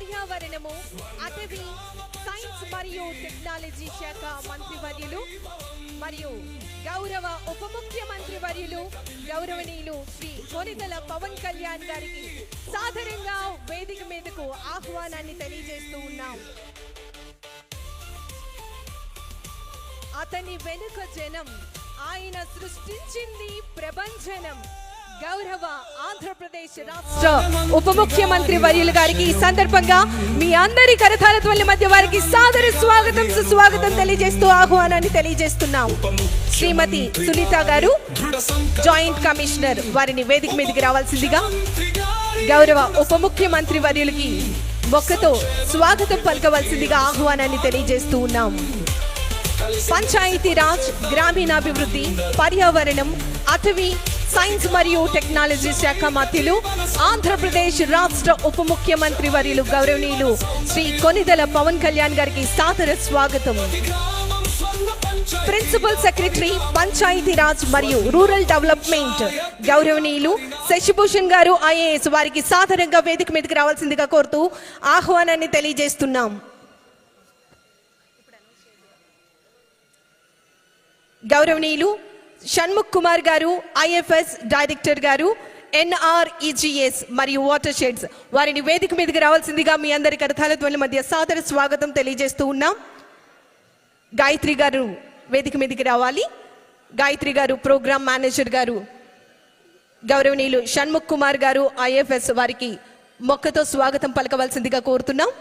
పర్యావరణము, అటవీ, సైన్స్ మరియు టెక్నాలజీ శాఖ మంత్రివర్యులు మరియు గౌరవ ఉప ముఖ్యమంత్రి వర్యులు గౌరవనీయులు శ్రీ కొనిదెల పవన్ కళ్యాణ్ గారికి సాదరంగా వేదిక మీదకు ఆహ్వానాన్ని తెలియజేస్తూ ఉన్నాం. అతని వెనుక జనం, ఆయన సృష్టించింది ప్రభంజనం. గౌరవ ఆంధ్రప్రదేశ్ రాష్ట్ర ఉప ముఖ్యమంత్రి వర్యులు గారికి ఈ సందర్భంగా మీ అందరి కరతాళ ధ్వనుల మధ్య వారికి సాదర స్వాగతం సుస్వాగతం తెలియజేస్తూ ఆహ్వానాన్ని తెలియజేస్తున్నాం. శ్రీమతి సునీత గారు, జాయింట్ కమిషనర్, వారిని వేదిక మీదకి రావాల్సిందిగా గౌరవ ఉప ముఖ్యమంత్రి వర్యులకి మొక్కతో స్వాగతం పలకవలసిందిగా ఆహ్వానాన్ని తెలియజేస్తూ ఉన్నాం. పంచాయతీరాజ్, గ్రామీణాభివృద్ధి, పర్యావరణం, అటవీ, సైన్స్ మరియు టెక్నాలజీ శాఖ మంత్రులు, ఆంధ్రప్రదేశ్ రాష్ట్ర ఉప ముఖ్యమంత్రి వర్యులు గౌరవనీయులు శ్రీ కొనిదెల పవన్ కళ్యాణ్ గారికి సాదర స్వాగతం. ప్రిన్సిపల్ సెక్రటరీ పంచాయతీరాజ్ మరియు రూరల్ డెవలప్మెంట్ గౌరవనీయులు శశిభూషణ్ గారు ఐఏఎస్, వారికి సాదరంగా వేదిక మీదకి రావాల్సిందిగా కోరుతూ ఆహ్వానాన్ని తెలియజేస్తున్నాం. గౌరవనీయులు షణ్ముఖ్ కుమార్ గారు ఐఎఫ్ఎస్ డైరెక్టర్ గారు, NREGS మరియు వాటర్ షెడ్స్, వారిని వేదిక మీదకి రావాల్సిందిగా మీ అందరి కరతాళ ధ్వనుల మధ్య సాదర స్వాగతం తెలియజేస్తూ ఉన్నాం. గాయత్రి గారు వేదిక మీదకి రావాలి. గాయత్రి గారు ప్రోగ్రామ్ మేనేజర్ గారు గౌరవనీయులు షణ్ముఖ్ కుమార్ గారు IFS, వారికి మొక్కతో స్వాగతం పలకవలసిందిగా కోరుతున్నాం.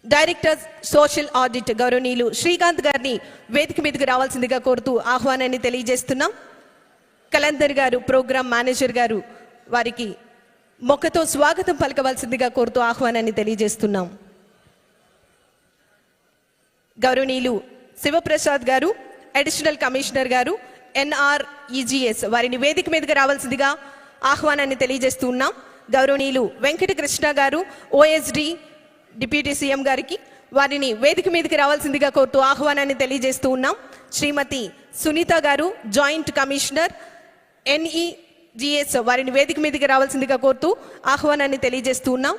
డైరెక్టర్ సోషల్ ఆడిట్ గౌరవనీయులు శ్రీకాంత్ గారిని వేదిక మీదకి రావాల్సిందిగా కోరుతూ ఆహ్వానాన్ని తెలియజేస్తున్నాం. కలందర్ గారు ప్రోగ్రామ్ మేనేజర్ గారు, వారికి మొక్కతో స్వాగతం పలకవలసిందిగా కోరుతూ ఆహ్వానాన్ని తెలియజేస్తున్నాం. గౌరవనీయులు శివప్రసాద్ గారు అడిషనల్ కమిషనర్ గారు NREGS, వారిని వేదిక మీదకి రావాల్సిందిగా ఆహ్వానాన్ని తెలియజేస్తున్నాం. గౌరవనీయులు వెంకటకృష్ణ గారు OSD డిప్యూటీ సీఎం గారికి, వారిని వేదిక మీదకి రావాల్సిందిగా కోరుతూ ఆహ్వానాన్ని తెలియజేస్తూ ఉన్నాం. శ్రీమతి సునీత గారు జాయింట్ కమిషనర్ NEGS, వారిని వేదిక మీదకి రావాల్సిందిగా కోరుతూ ఆహ్వానాన్ని తెలియజేస్తూ ఉన్నాం.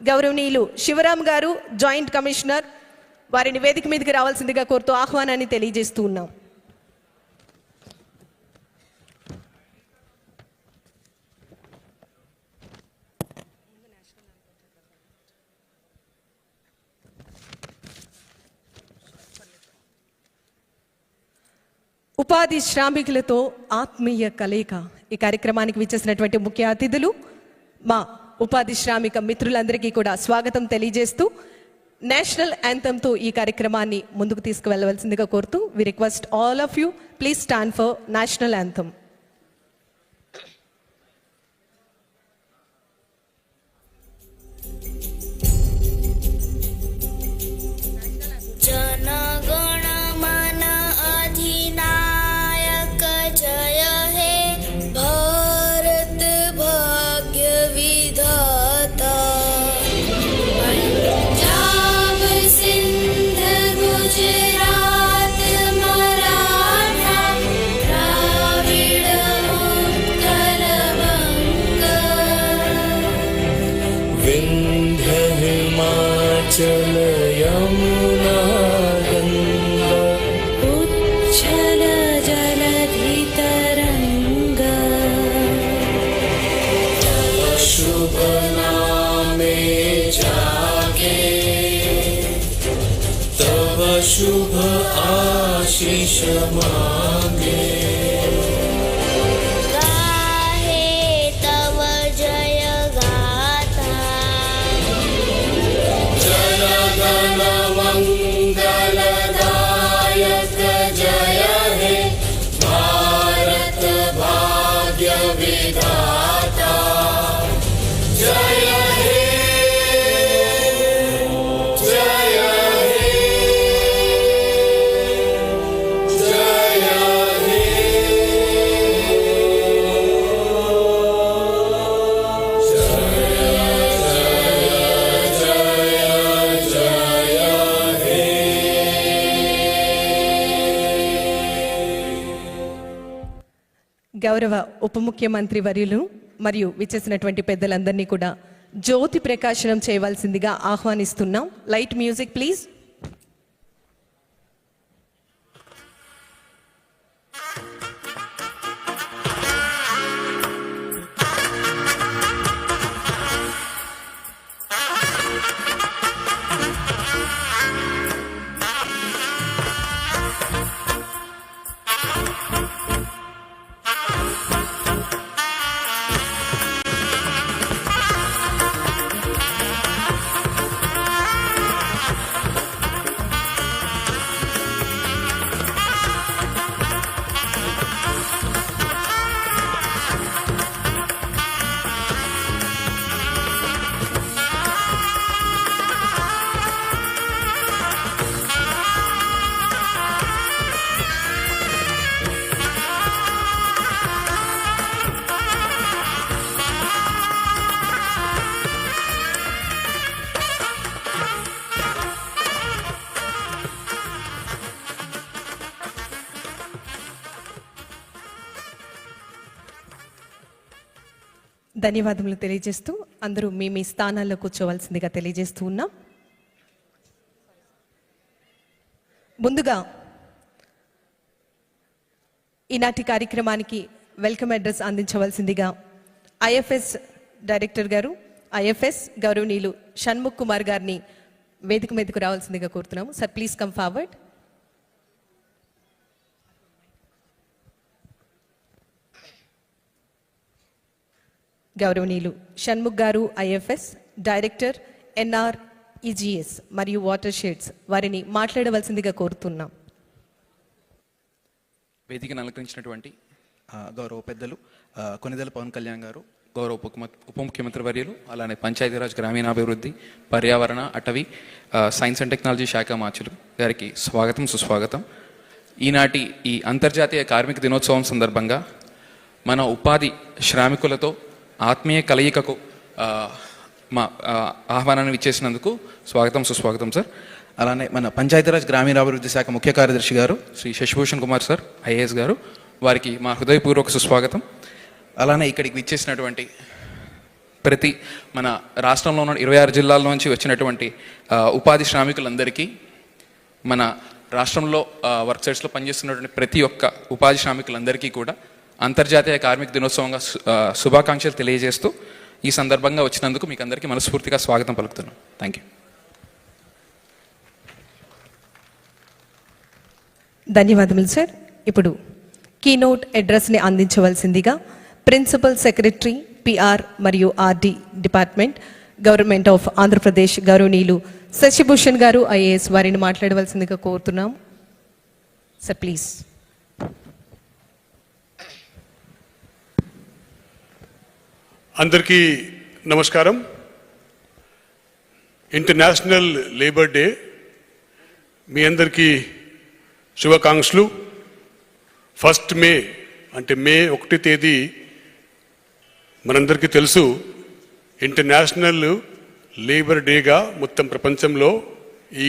గౌరవనీయులు శివరామ్ గారు జాయింట్ కమిషనర్, వారిని వేదిక మీదకి రావాల్సిందిగా కోరుతూ ఆహ్వానాన్ని తెలియజేస్తూ ఉన్నాం. ఉపాధి శ్రామికులతో ఆత్మీయ కలయిక, ఈ కార్యక్రమానికి విచ్చేసినటువంటి ముఖ్య అతిథులు మా ఉపాధి శ్రామిక మిత్రులందరికీ కూడా స్వాగతం తెలియజేస్తూ నేషనల్ యాంథమ్తో ఈ కార్యక్రమాన్ని ముందుకు తీసుకువెళ్ళవలసిందిగా కోరుతూ we request all of you please stand for national anthem. Yamuna Ganga उच्छल जलधि तरंगा, तव शुभ नामे जागे, तव शुभ आशीष मांगे. గౌరవ ఉప ముఖ్యమంత్రి వర్యులు మరియు విచ్చేసినటువంటి పెద్దలందరినీ కూడా జ్యోతి ప్రకాశనం చేయవలసిందిగా ఆహ్వానిస్తున్నాం. Light music please. ధన్యవాదములు తెలియజేస్తూ అందరూ మీ మీ స్థానాల్లో కూర్చోవలసిందిగా తెలియజేస్తూ ఉన్నాం. ముందుగా ఈనాటి కార్యక్రమానికి వెల్కమ్ అడ్రస్ అందించవలసిందిగా ఐఎఫ్ఎస్ డైరెక్టర్ గారు, ఐఎఫ్ఎస్ గౌరవనీయులు షణ్ముఖ్ కుమార్ గారిని వేదిక మీదకు రావాల్సిందిగా కోరుతున్నాము. Sir please come forward. గౌరవనీయులు షణ్ముఖ్ గారు, ఐఎఫ్ఎస్ డైరెక్టర్, ఎన్ఆర్ ఈజీఎస్ మరియు వాటర్ షెడ్స్, వారిని మాట్లాడవలసిందిగా కోరుతున్నాం. వేదికను అలంకరించినటువంటి గౌరవ పెద్దలు కొనిదెల పవన్ కళ్యాణ్ గారు, గౌరవ ఉప ముఖ్యమంత్రి వర్యులు, అలానే పంచాయతీరాజ్, గ్రామీణాభివృద్ధి, పర్యావరణ, అటవీ, సైన్స్ అండ్ టెక్నాలజీ శాఖ మార్చులు గారికి స్వాగతం, సుస్వాగతం. ఈనాటి ఈ అంతర్జాతీయ కార్మిక దినోత్సవం సందర్భంగా మన ఉపాధి శ్రామికులతో ఆత్మీయ కలయికకు మా ఆహ్వానాన్ని ఇచ్చేసినందుకు స్వాగతం, సుస్వాగతం సార్. అలానే మన పంచాయతీరాజ్ గ్రామీణాభివృద్ధి శాఖ ముఖ్య కార్యదర్శి గారు శ్రీ శశిభూషణ్ కుమార్ సార్, ఐఏఎస్ గారు, వారికి మా హృదయపూర్వక సుస్వాగతం. అలానే ఇక్కడికి విచ్చేసినటువంటి ప్రతి మన రాష్ట్రంలో ఉన్న 26 జిల్లాల నుంచి వచ్చినటువంటి ఉపాధి శ్రామికులందరికీ, మన రాష్ట్రంలో వర్క్ సైట్స్లో పనిచేస్తున్నటువంటి ప్రతి ఒక్క ఉపాధి శ్రామికులందరికీ కూడా అంతర్జాతీయ కార్మిక దినోత్సవంగా శుభాకాంక్షలు తెలియజేస్తూ ఈ సందర్భంగా వచ్చినందుకు మీకు అందరికీ మనస్ఫూర్తిగా స్వాగతం పలుకుతున్నాం. Thank you. ధన్యవాదములు సార్. ఇప్పుడు కీనోట్ అడ్రస్ని అందించవలసిందిగా ప్రిన్సిపల్ సెక్రటరీ, పిఆర్ మరియు RD department, government of Andhra Pradesh, గౌరవనీయులు శశిభూషణ్ గారు, ఐఏఎస్, వారిని మాట్లాడవలసిందిగా కోరుతున్నాం. Sir please. అందరికీ నమస్కారం. ఇంటర్నేషనల్ లేబర్ డే మీ అందరికీ శుభాకాంక్షలు. 1 మే అంటే మే 1 తేదీ మనందరికీ తెలుసు ఇంటర్నేషనల్ లేబర్ డేగా మొత్తం ప్రపంచంలో ఈ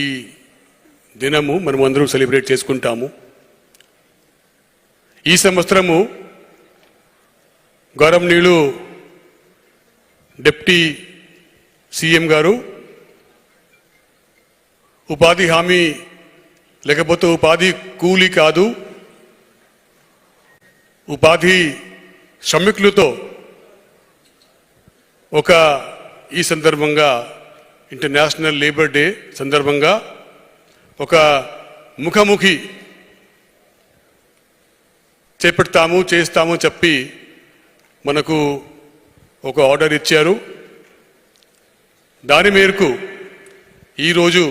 దినము మనం అందరూ సెలబ్రేట్ చేసుకుంటాము. ఈ సంవత్సరము గౌరవనీయులు డిప్యూటీ సీఎం గారు ఉపాధి హామీ లేకపోతే ఉపాధి కూలీ కాదు, ఉపాధి శ్రమికులతో ఈ సందర్భంగా ఇంటర్నేషనల్ లేబర్ డే సందర్భంగా ఒక ముఖాముఖి చేస్తాము చెప్పి మనకు ఒక ఆర్డర్ ఇచ్చారు. దాని మేరకు ఈరోజు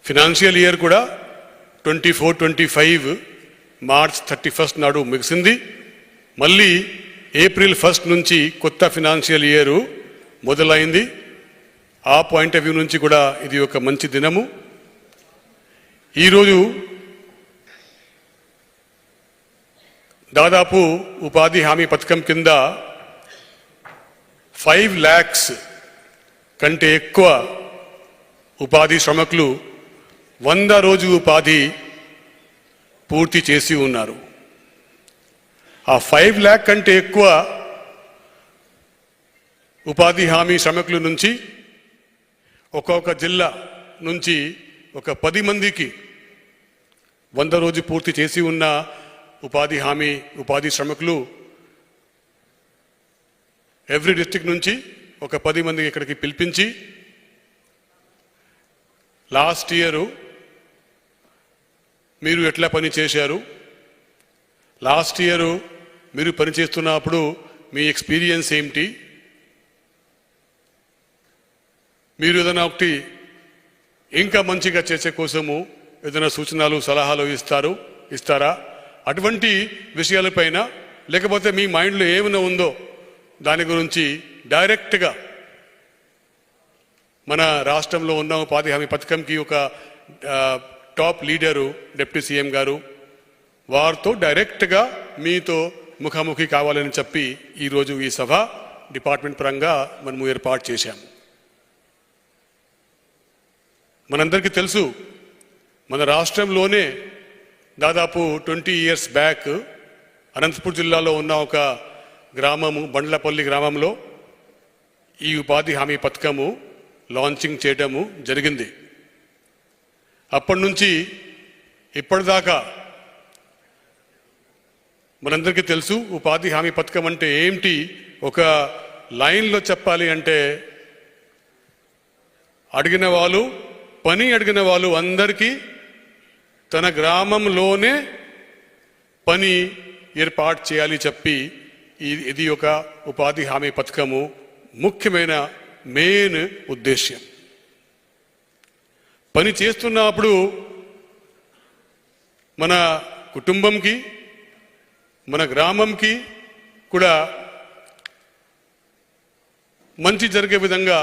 ఫినాన్షియల్ ఇయర్ కూడా 24-25 మార్చ్ 31 నాడు ముగిసింది. మళ్ళీ ఏప్రిల్ 1 నుంచి కొత్త ఫినాన్షియల్ ఇయర్ మొదలైంది. ఆ పాయింట్ ఆఫ్ వ్యూ నుంచి కూడా ఇది ఒక మంచి దినము. ఈరోజు దాదాపు ఉపాధి హామీ పథకం కింద 5 lakhs కంటే ఎక్కువ ఉపాధి శ్రమికులు 100 రోజు ఉపాధి పూర్తి చేసి ఉన్నారు. ఆ 5 lakh కంటే ఎక్కువ ఉపాధి హామీ శ్రమికుల నుంచి ఒక్కొక్క జిల్లా నుంచి ఒక 10 మందికి 100 రోజు పూర్తి చేసి ఉన్న ఉపాధి హామీ ఉపాధి శ్రమికులు ఎవ్రీ డిస్ట్రిక్ట్ నుంచి ఒక 10 మందికి ఇక్కడికి పిలిపించి లాస్ట్ ఇయర్ మీరు ఎట్లా పని చేశారు, లాస్ట్ ఇయర్ మీరు పనిచేస్తున్నప్పుడు మీ ఎక్స్పీరియన్స్ ఏమిటి, మీరు ఏదైనా ఒకటి ఇంకా మంచిగా చేసే కోసము ఏదైనా సూచనలు సలహాలు ఇస్తారా అటువంటి విషయాలపైన, లేకపోతే మీ మైండ్లో ఏమైనా ఉందో దాని గురించి డైరెక్ట్గా మన రాష్ట్రంలో ఉన్న ఉపాధి హామీ పథకంకి ఒక టాప్ లీడరు డిప్యూటీ సీఎం గారు వారితో డైరెక్ట్గా మీతో ముఖాముఖి కావాలని చెప్పి ఈరోజు ఈ సభ డిపార్ట్మెంట్ పరంగా మనము ఏర్పాటు చేశాము. మనందరికీ తెలుసు, మన రాష్ట్రంలోనే దాదాపు 20 years బ్యాక్ అనంతపూర్ జిల్లాలో ఉన్న ఒక గ్రామము బండ్లపల్లి గ్రామంలో ఈ ఉపాధి హామీ పథకము లాంచింగ్ చేయడము జరిగింది. అప్పటి నుంచి ఇప్పటిదాకా మనందరికీ తెలుసు ఉపాధి హామీ పథకం అంటే ఏమిటి. ఒక లైన్లో చెప్పాలి అంటే అడిగిన వాళ్ళు అందరికీ తన గ్రామంలోనే పని ఏర్పాటు చేయాలి చెప్పి ఇది ఒక ఉపాధి హామీ పథకము ముఖ్యమైన మెయిన్ ఉద్దేశ్యం. పని చేస్తున్నప్పుడు మన కుటుంబంకి మన గ్రామంకి కూడా మంచి జరిగే విధంగా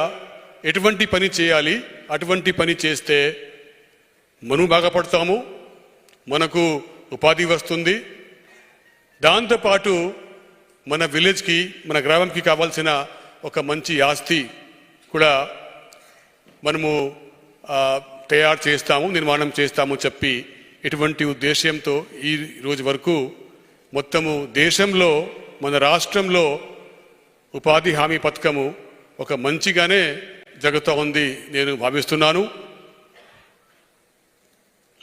ఎటువంటి పని చేయాలి, అటువంటి పని చేస్తే మనం బాగుపడతాము, మనకు ఉపాధి వస్తుంది, దాంతోపాటు మన విలేజ్కి మన గ్రామంకి కావాల్సిన ఒక మంచి ఆస్తి కూడా మనము తయారు చేస్తాము, నిర్మాణం చేస్తాము చెప్పి ఇటువంటి ఉద్దేశ్యంతో ఈ రోజు వరకు మొత్తము దేశంలో మన రాష్ట్రంలో ఉపాధి హామీ పథకము ఒక మంచిగానే జరుగుతూ ఉంది నేను భావిస్తున్నాను.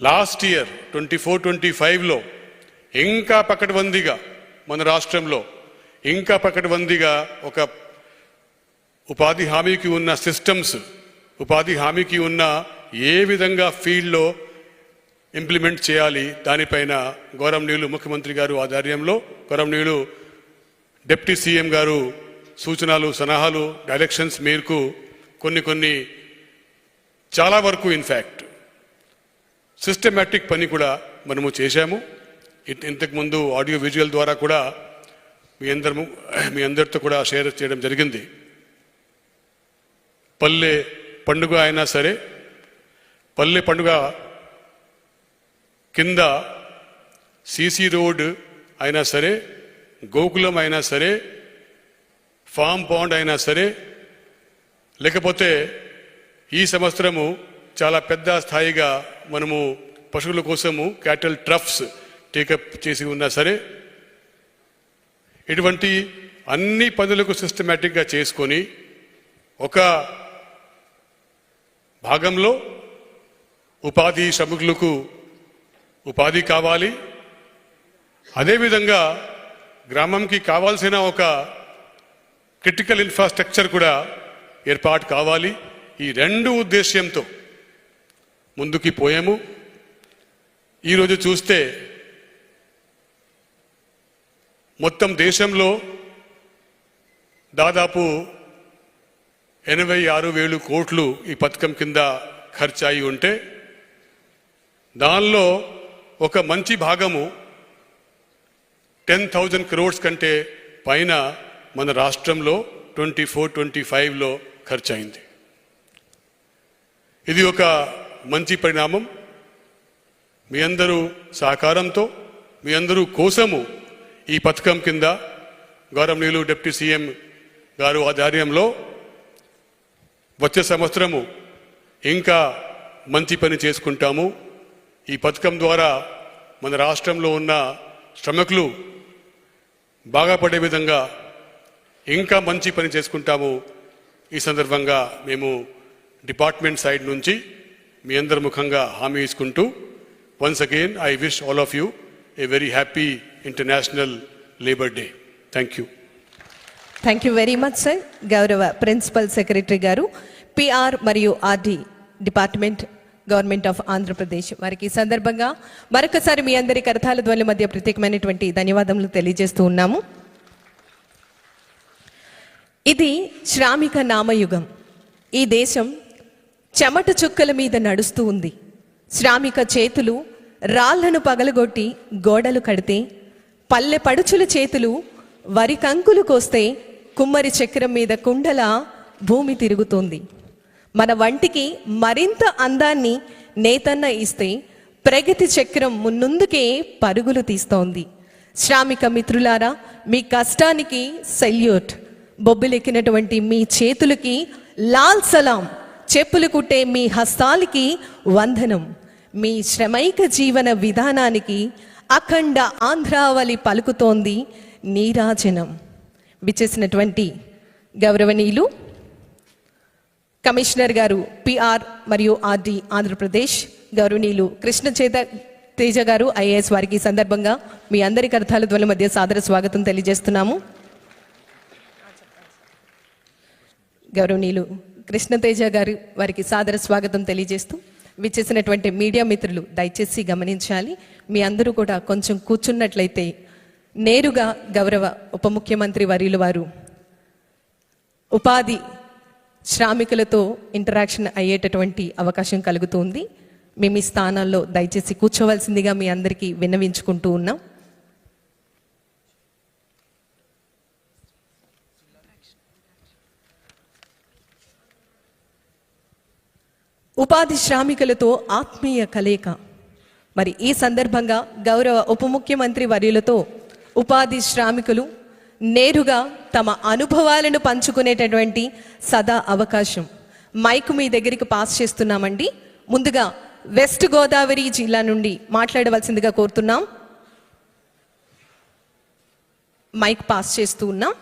లాస్ట్ ఇయర్ 24-25లో ఇంకా పకడ్బందీగా మన రాష్ట్రంలో ఇంకా పకడ్బందీగా ఒక ఉపాధి హామీకి ఉన్న సిస్టమ్స్, ఉపాధి హామీకి ఉన్న ఏ విధంగా ఫీల్డ్లో ఇంప్లిమెంట్ చేయాలి దానిపైన గౌరవనీయులు ముఖ్యమంత్రి గారు ఆధ్వర్యంలో గౌరవనీయులు డిప్యూటీ సీఎం గారు సూచనలు సలహాలు డైరెక్షన్స్ మేరకు కొన్ని చాలా వరకు ఇన్ఫ్యాక్ట్ సిస్టమాటిక్ పని కూడా మనము చేశాము. ఇంతకుముందు ఆడియో విజువల్ ద్వారా కూడా మీ అందరితో కూడా షేర్ చేయడం జరిగింది. పల్లె పండుగ అయినా సరే, పల్లె పండుగ కింద సీసీ రోడ్ అయినా సరే, గోకులం అయినా సరే, ఫామ్ పాండ్ అయినా సరే, లేకపోతే ఈ సంవత్సరము చాలా పెద్ద స్థాయిగా మనము పశువుల కోసము క్యాటల్ ట్రఫ్స్ టేకప్ చేసి ఉన్నా సరే, ఇటువంటి అన్ని పనులకు సిస్టమేటిక్గా చేసుకొని ఒక భాగంలో ఉపాధి శ్రమికులకు ఉపాధి కావాలి, అదేవిధంగా గ్రామంకి కావాల్సిన ఒక క్రిటికల్ ఇన్ఫ్రాస్ట్రక్చర్ కూడా ఏర్పాటు కావాలి. ఈ రెండు ఉద్దేశ్యంతో ముందుకి పోయాము. ఈరోజు చూస్తే మొత్తం దేశంలో దాదాపు 86,000 కోట్లు ఈ పథకం కింద ఖర్చు అయి ఉంటే దానిలో ఒక మంచి భాగము 10,000 crores కంటే పైన మన రాష్ట్రంలో 24-25లో ఖర్చు అయింది. ఇది ఒక మంచి పరిణామం. మీ అందరూ సహకారంతో, మీ అందరూ కోసము ఈ పథకం కింద గౌరవనీయులు డిప్యూటీ సీఎం గారు ఆధ్వర్యంలో వచ్చే సంవత్సరము ఇంకా మంచి పని చేసుకుంటాము. ఈ పథకం ద్వారా మన రాష్ట్రంలో ఉన్న శ్రమికులు బాగా పడే విధంగా ఇంకా మంచి పని చేసుకుంటాము. ఈ సందర్భంగా మేము డిపార్ట్మెంట్ సైడ్ నుంచి మీ అందరి ముఖంగా హామీ ఇచ్చుకుంటూ once again I wish all of you a very happy international labour day. Thank you. Thank you very much sir. గౌరవ ప్రిన్సిపల్ సెక్రటరీ గారు, పిఆర్ మరియు RD department, government of Andhra Pradesh వారికి ఈ సందర్భంగా మరొకసారి మీ అందరి కరతాళ ధ్వనుల మధ్య ప్రత్యేకమైనటువంటి ధన్యవాదములు తెలియజేస్తూ ఉన్నాము. ఇది శ్రామిక నామయుగం. ఈ దేశం చెమట చుక్కల మీద నడుస్తూ ఉంది. శ్రామిక చేతులు రాళ్లను పగలగొట్టి గోడలు కడితే, పల్లె పడుచుల చేతులు వరి కంకులు కోస్తే, కుమ్మరి చక్రం మీద కుండల భూమి తిరుగుతోంది. మన వంటికి మరింత అందాన్ని నేతన్న ఇస్తే ప్రగతి చక్రం మున్నుందుకే పరుగులు తీస్తోంది. శ్రామిక మిత్రులారా, మీ కష్టానికి సెల్యూట్. బొబ్బిలెక్కినటువంటి మీ చేతులకి లాల్ సలాం. చెప్పులు కుట్టే మీ హస్తాలకి వందనం. మీ శ్రమైక జీవన విధానానికి అఖండ ఆంధ్రావళి పలుకుతోంది నీరాజనం. విచ్చేసినటువంటి గౌరవనీయులు కమిషనర్ గారు పిఆర్ మరియు ఆర్డి ఆంధ్రప్రదేశ్, గౌరవనీయులు కృష్ణ తేజ గారు ఐఏఎస్ వారికి ఈ సందర్భంగా మీ అందరి కరతాళ ధ్వనుల మధ్య సాదర స్వాగతం తెలియజేస్తున్నాము. గౌరవనీయులు కృష్ణ తేజ గారు వారికి సాదర స్వాగతం తెలియజేస్తూ, విచ్చేసినటువంటి మీడియా మిత్రులు దయచేసి గమనించాలి. మీ అందరూ కూడా కొంచెం కూర్చున్నట్లయితే నేరుగా గౌరవ ఉప ముఖ్యమంత్రి వర్యులు వారు ఉపాధి శ్రామికులతో ఇంటరాక్షన్ అయ్యేటటువంటి అవకాశం కలుగుతుంది. మేము ఈ స్థానాల్లో దయచేసి కూర్చోవలసిందిగా మీ అందరికీ విన్నవించుకుంటూ ఉన్నాం. ఉపాధి శ్రామికులతో ఆత్మీయ కలయిక. మరి ఈ సందర్భంగా గౌరవ ఉప ముఖ్యమంత్రి వర్యులతో ఉపాధి శ్రామికులు నేరుగా తమ అనుభవాలను పంచుకునేటటువంటి సదా అవకాశం. మైక్ మీ దగ్గరికి పాస్ చేస్తున్నామండి. ముందుగా వెస్ట్ గోదావరి జిల్లా నుండి మాట్లాడవలసిందిగా కోరుతున్నాం. మైక్ పాస్ చేస్తూ ఉన్నాం.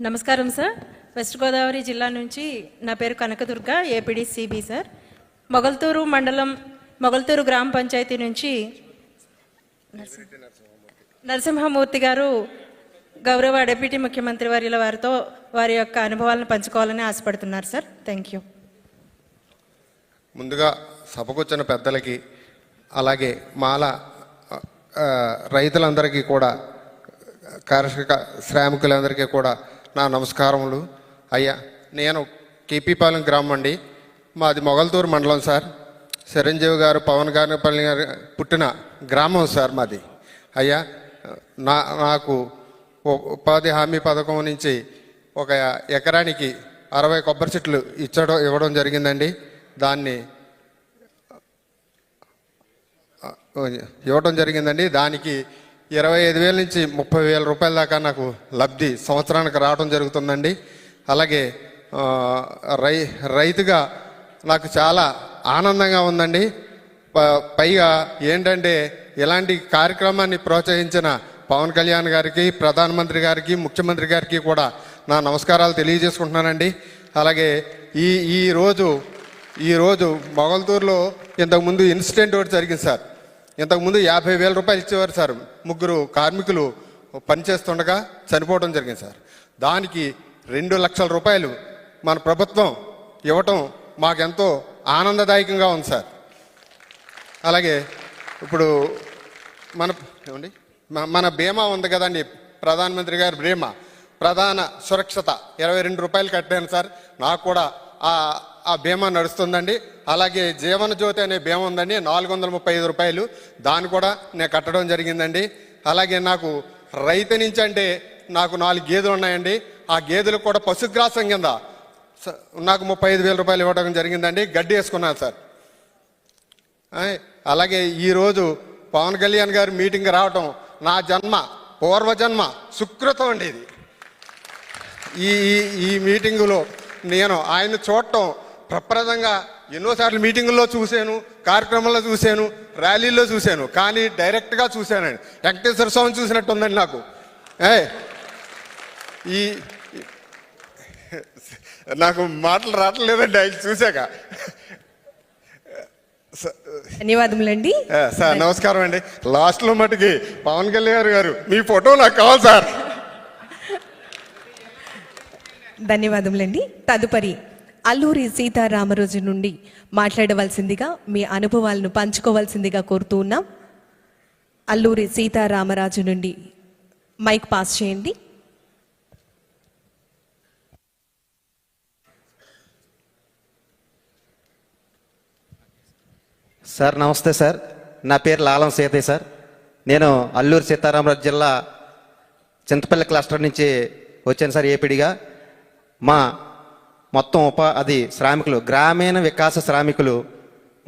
నమస్కారం సార్. వెస్ట్ గోదావరి జిల్లా నుంచి నా పేరు Kanakadurga, APD CB sir. Mogalturu మండలం, మొగల్తూరు గ్రామ పంచాయతీ నుంచి నరసింహమూర్తి గారు గౌరవ డిప్యూటీ ముఖ్యమంత్రి వర్యుల వారితో వారి యొక్క అనుభవాలను పంచుకోవాలని ఆశపడుతున్నారు సార్. Thank you. ముందుగా సభకొచ్చిన పెద్దలకి, అలాగే మాల రైతులందరికీ కూడా, కర్షక శ్రామికులందరికీ కూడా నా నమస్కారములు. అయ్యా, నేను కేపీపాలెం గ్రామం అండి. మాది మొగల్తూరు మండలం సార్. చిరంజీవి గారు, పవన్ గారి గారు పుట్టిన గ్రామం సార్ మాది. అయ్యా, నాకు ఉపాధి హామీ పథకం నుంచి ఒక ఎకరానికి 60 కొబ్బరి చెట్లు ఇవ్వడం జరిగిందండి. దాన్ని దానికి 25,000 నుంచి 30,000 రూపాయల దాకా నాకు లబ్ధి సంవత్సరానికి రావడం జరుగుతుందండి. అలాగే రైతుగా నాకు చాలా ఆనందంగా ఉందండి. పైగా ఏంటంటే, ఇలాంటి కార్యక్రమాన్ని ప్రోత్సహించిన పవన్ కళ్యాణ్ గారికి, ప్రధానమంత్రి గారికి, ముఖ్యమంత్రి గారికి కూడా నా నమస్కారాలు తెలియజేసుకుంటున్నానండి. అలాగే ఈరోజు మొగల్తూరులో ఇంతకుముందు ఇన్సిడెంట్ ఒకటి జరిగింది సార్. ఇంతకుముందు 50,000 రూపాయలు ఇచ్చేవారు సార్. 3 కార్మికులు పనిచేస్తుండగా చనిపోవడం జరిగింది సార్. దానికి 2 లక్షల రూపాయలు మన ప్రభుత్వం ఇవ్వటం మాకెంతో ఆనందదాయకంగా ఉంది సార్. అలాగే ఇప్పుడు మన బీమా ఉంది కదండి, ప్రధానమంత్రి గారి బీమా, ప్రధాన సురక్షత 22 రూపాయలు కట్టాను సార్. నాకు కూడా ఆ బీమా నడుస్తుందండి. అలాగే జీవన జ్యోతి అనే బీమా ఉందండి, 435 రూపాయలు. దాన్ని కూడా నేను కట్టడం జరిగిందండి. అలాగే నాకు రైతు నుంచి అంటే నాకు 4 గేదెలు ఉన్నాయండి. ఆ గేదెలకు కూడా పశుగ్రాసం కింద నాకు 35,000 రూపాయలు ఇవ్వడం జరిగిందండి. గడ్డి వేసుకున్నాను సార్. అలాగే ఈరోజు పవన్ కళ్యాణ్ గారు మీటింగ్ రావటం నా పూర్వజన్మ సుకృతం అండి. ఇది ఈ మీటింగులో నేను ఆయన చూడటం ప్రప్రదంగా ఎన్నోసార్లు మీటింగుల్లో చూశాను, కార్యక్రమాల్లో చూశాను, ర్యాలీల్లో చూశాను, కానీ డైరెక్ట్గా చూశానండి. వెంకటేశ్వర స్వామిని చూసినట్టు ఉందండి నాకు. ఈ నాకు మాటలు రావట్లేదండి ఆయన చూశాక. ధన్యవాదములండి. సార్ నమస్కారం అండి. లాస్ట్లో మటుకి పవన్ కళ్యాణ్ గారు మీ ఫోటో నాకు కావాలి సార్. ధన్యవాదములండి. తదుపరి అల్లూరి సీతారామరాజు నుండి మాట్లాడవలసిందిగా మీ అనుభవాలను పంచుకోవాల్సిందిగా కోరుతూ ఉన్నాం. అల్లూరి సీతారామరాజు నుండి మైక్ పాస్ చేయండి. సార్ నమస్తే సార్. నా పేరు లాలం సీతయ్య సార్. నేను అల్లూరి సీతారామరాజు జిల్లా చింతపల్లి క్లస్టర్ నుంచి వచ్చాను సార్ ఏపీడిగా. మా మొత్తం అది శ్రామికులు, గ్రామీణ వికాస శ్రామికులు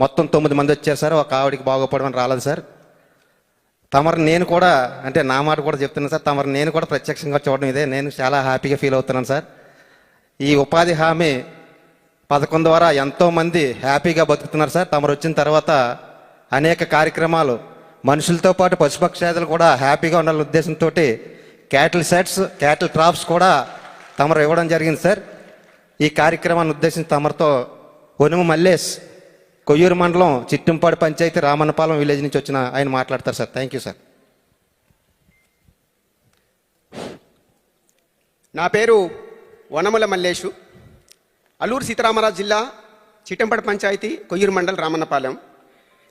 మొత్తం 9 మంది వచ్చారు సార్. ఒక ఆవిడికి బాగుపడమని రాలేదు సార్. తమరు నేను కూడా, అంటే నా మాట కూడా చెప్తున్నాను సార్, తమరు నేను కూడా ప్రత్యక్షంగా చూడడం ఇదే నేను చాలా హ్యాపీగా ఫీల్ అవుతున్నాను సార్. ఈ ఉపాధి హామీ పథకం ద్వారా ఎంతోమంది హ్యాపీగా బతుకుతున్నారు సార్. తమరు వచ్చిన తర్వాత అనేక కార్యక్రమాలు, మనుషులతో పాటు పశుపక్షాదులు కూడా హ్యాపీగా ఉండాలనే ఉద్దేశంతో క్యాటిల్ సెట్స్, క్యాటిల్ ట్రాప్స్ కూడా తమరు ఇవ్వడం జరిగింది సార్. ఈ కార్యక్రమాన్ని ఉద్దేశించి తమరితో ఒనుము మల్లేష్, కొయ్యూరు మండలం చిట్టంపాడు పంచాయతీ రామన్నపాలెం విలేజ్ నుంచి వచ్చిన ఆయన మాట్లాడతారు సార్. Thank you sir. నా పేరు వనముల మల్లేషు. అల్లూరు సీతారామరాజు జిల్లా చిట్టంపాడు పంచాయతీ కొయ్యూరు మండలం రామన్నపాలెం.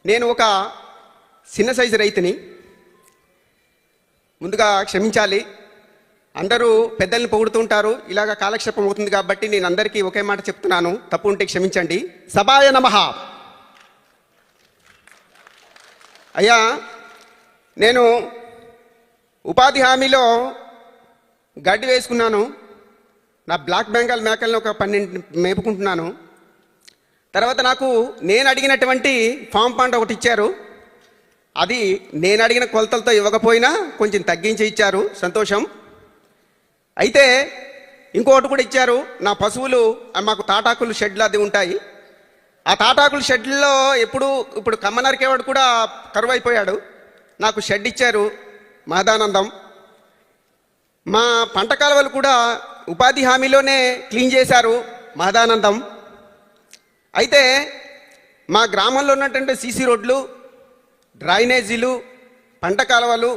నేను ఒక చిన్న సైజు రైతుని. ముందుగా క్షమించాలి, అందరూ పెద్దల్ని పొగుడుతుంటారు, ఇలాగ కాలక్షేపం అవుతుంది కాబట్టి నేను అందరికీ ఒకే మాట చెప్తున్నాను, తప్పు ఉంటే క్షమించండి. సభాయ నమః. అయ్యా, నేను ఉపాధి హామీలో గడ్డి వేసుకున్నాను. నా బ్లాక్ బెంగాల్ మేకలను ఒక 12 మేపుకుంటున్నాను. తర్వాత నాకు నేను అడిగినటువంటి ఫామ్ పంట ఒకటి ఇచ్చారు. అది నేను అడిగిన కొలతలతో ఇవ్వకపోయినా కొంచెం తగ్గించి ఇచ్చారు, సంతోషం. అయితే ఇంకొకటి కూడా ఇచ్చారు. నా పశువులు, మాకు తాటాకులు షెడ్లు అది ఉంటాయి. ఆ తాటాకుల షెడ్లలో ఇప్పుడు కమ్మ నరికేవాడు కూడా కరువు అయిపోయాడు. నాకు షెడ్ ఇచ్చారు, మహదానందం. మా పంట కాలువలు కూడా ఉపాధి హామీలోనే క్లీన్ చేశారు, మహదానందం. అయితే మా గ్రామంలో ఉన్నటువంటి సీసీ రోడ్లు, డ్రైనేజీలు, పంట కాలువలు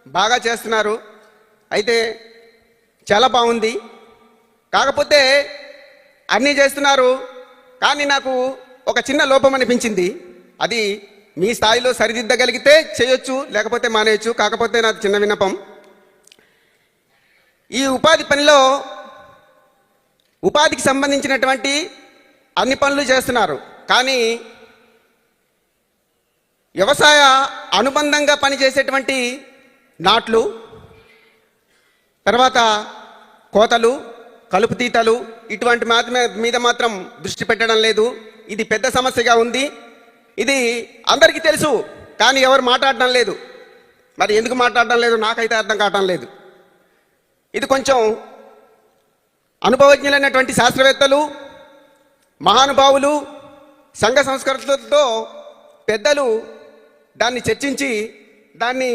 బాగా చేస్తున్నారు. అయితే చాలా బాగుంది. కాకపోతే అన్నీ చేస్తున్నారు, కానీ నాకు ఒక చిన్న లోపం అనిపించింది. అది మీ స్థాయిలో సరిదిద్దగలిగితే చేయొచ్చు, లేకపోతే మానేయచ్చు. కాకపోతే నాకు చిన్న విన్నపం, ఈ ఉపాధి పనిలో ఉపాధికి సంబంధించినటువంటి అన్ని పనులు చేస్తున్నారు, కానీ వ్యవసాయ అనుబంధంగా పనిచేసేటువంటి నాట్లు, తర్వాత కోతలు, కలుపు తీతలు, ఇటువంటి మీద మాత్రం దృష్టి పెట్టడం లేదు. ఇది పెద్ద సమస్యగా ఉంది. ఇది అందరికీ తెలుసు, కానీ ఎవరు మాట్లాడడం లేదు. మరి ఎందుకు మాట్లాడడం లేదు నాకైతే అర్థం కావటం లేదు. ఇది కొంచెం అనుభవజ్ఞులైనటువంటి శాస్త్రవేత్తలు, మహానుభావులు, సంఘ సంస్కృతులతో పెద్దలు దాన్ని చర్చించి దాన్ని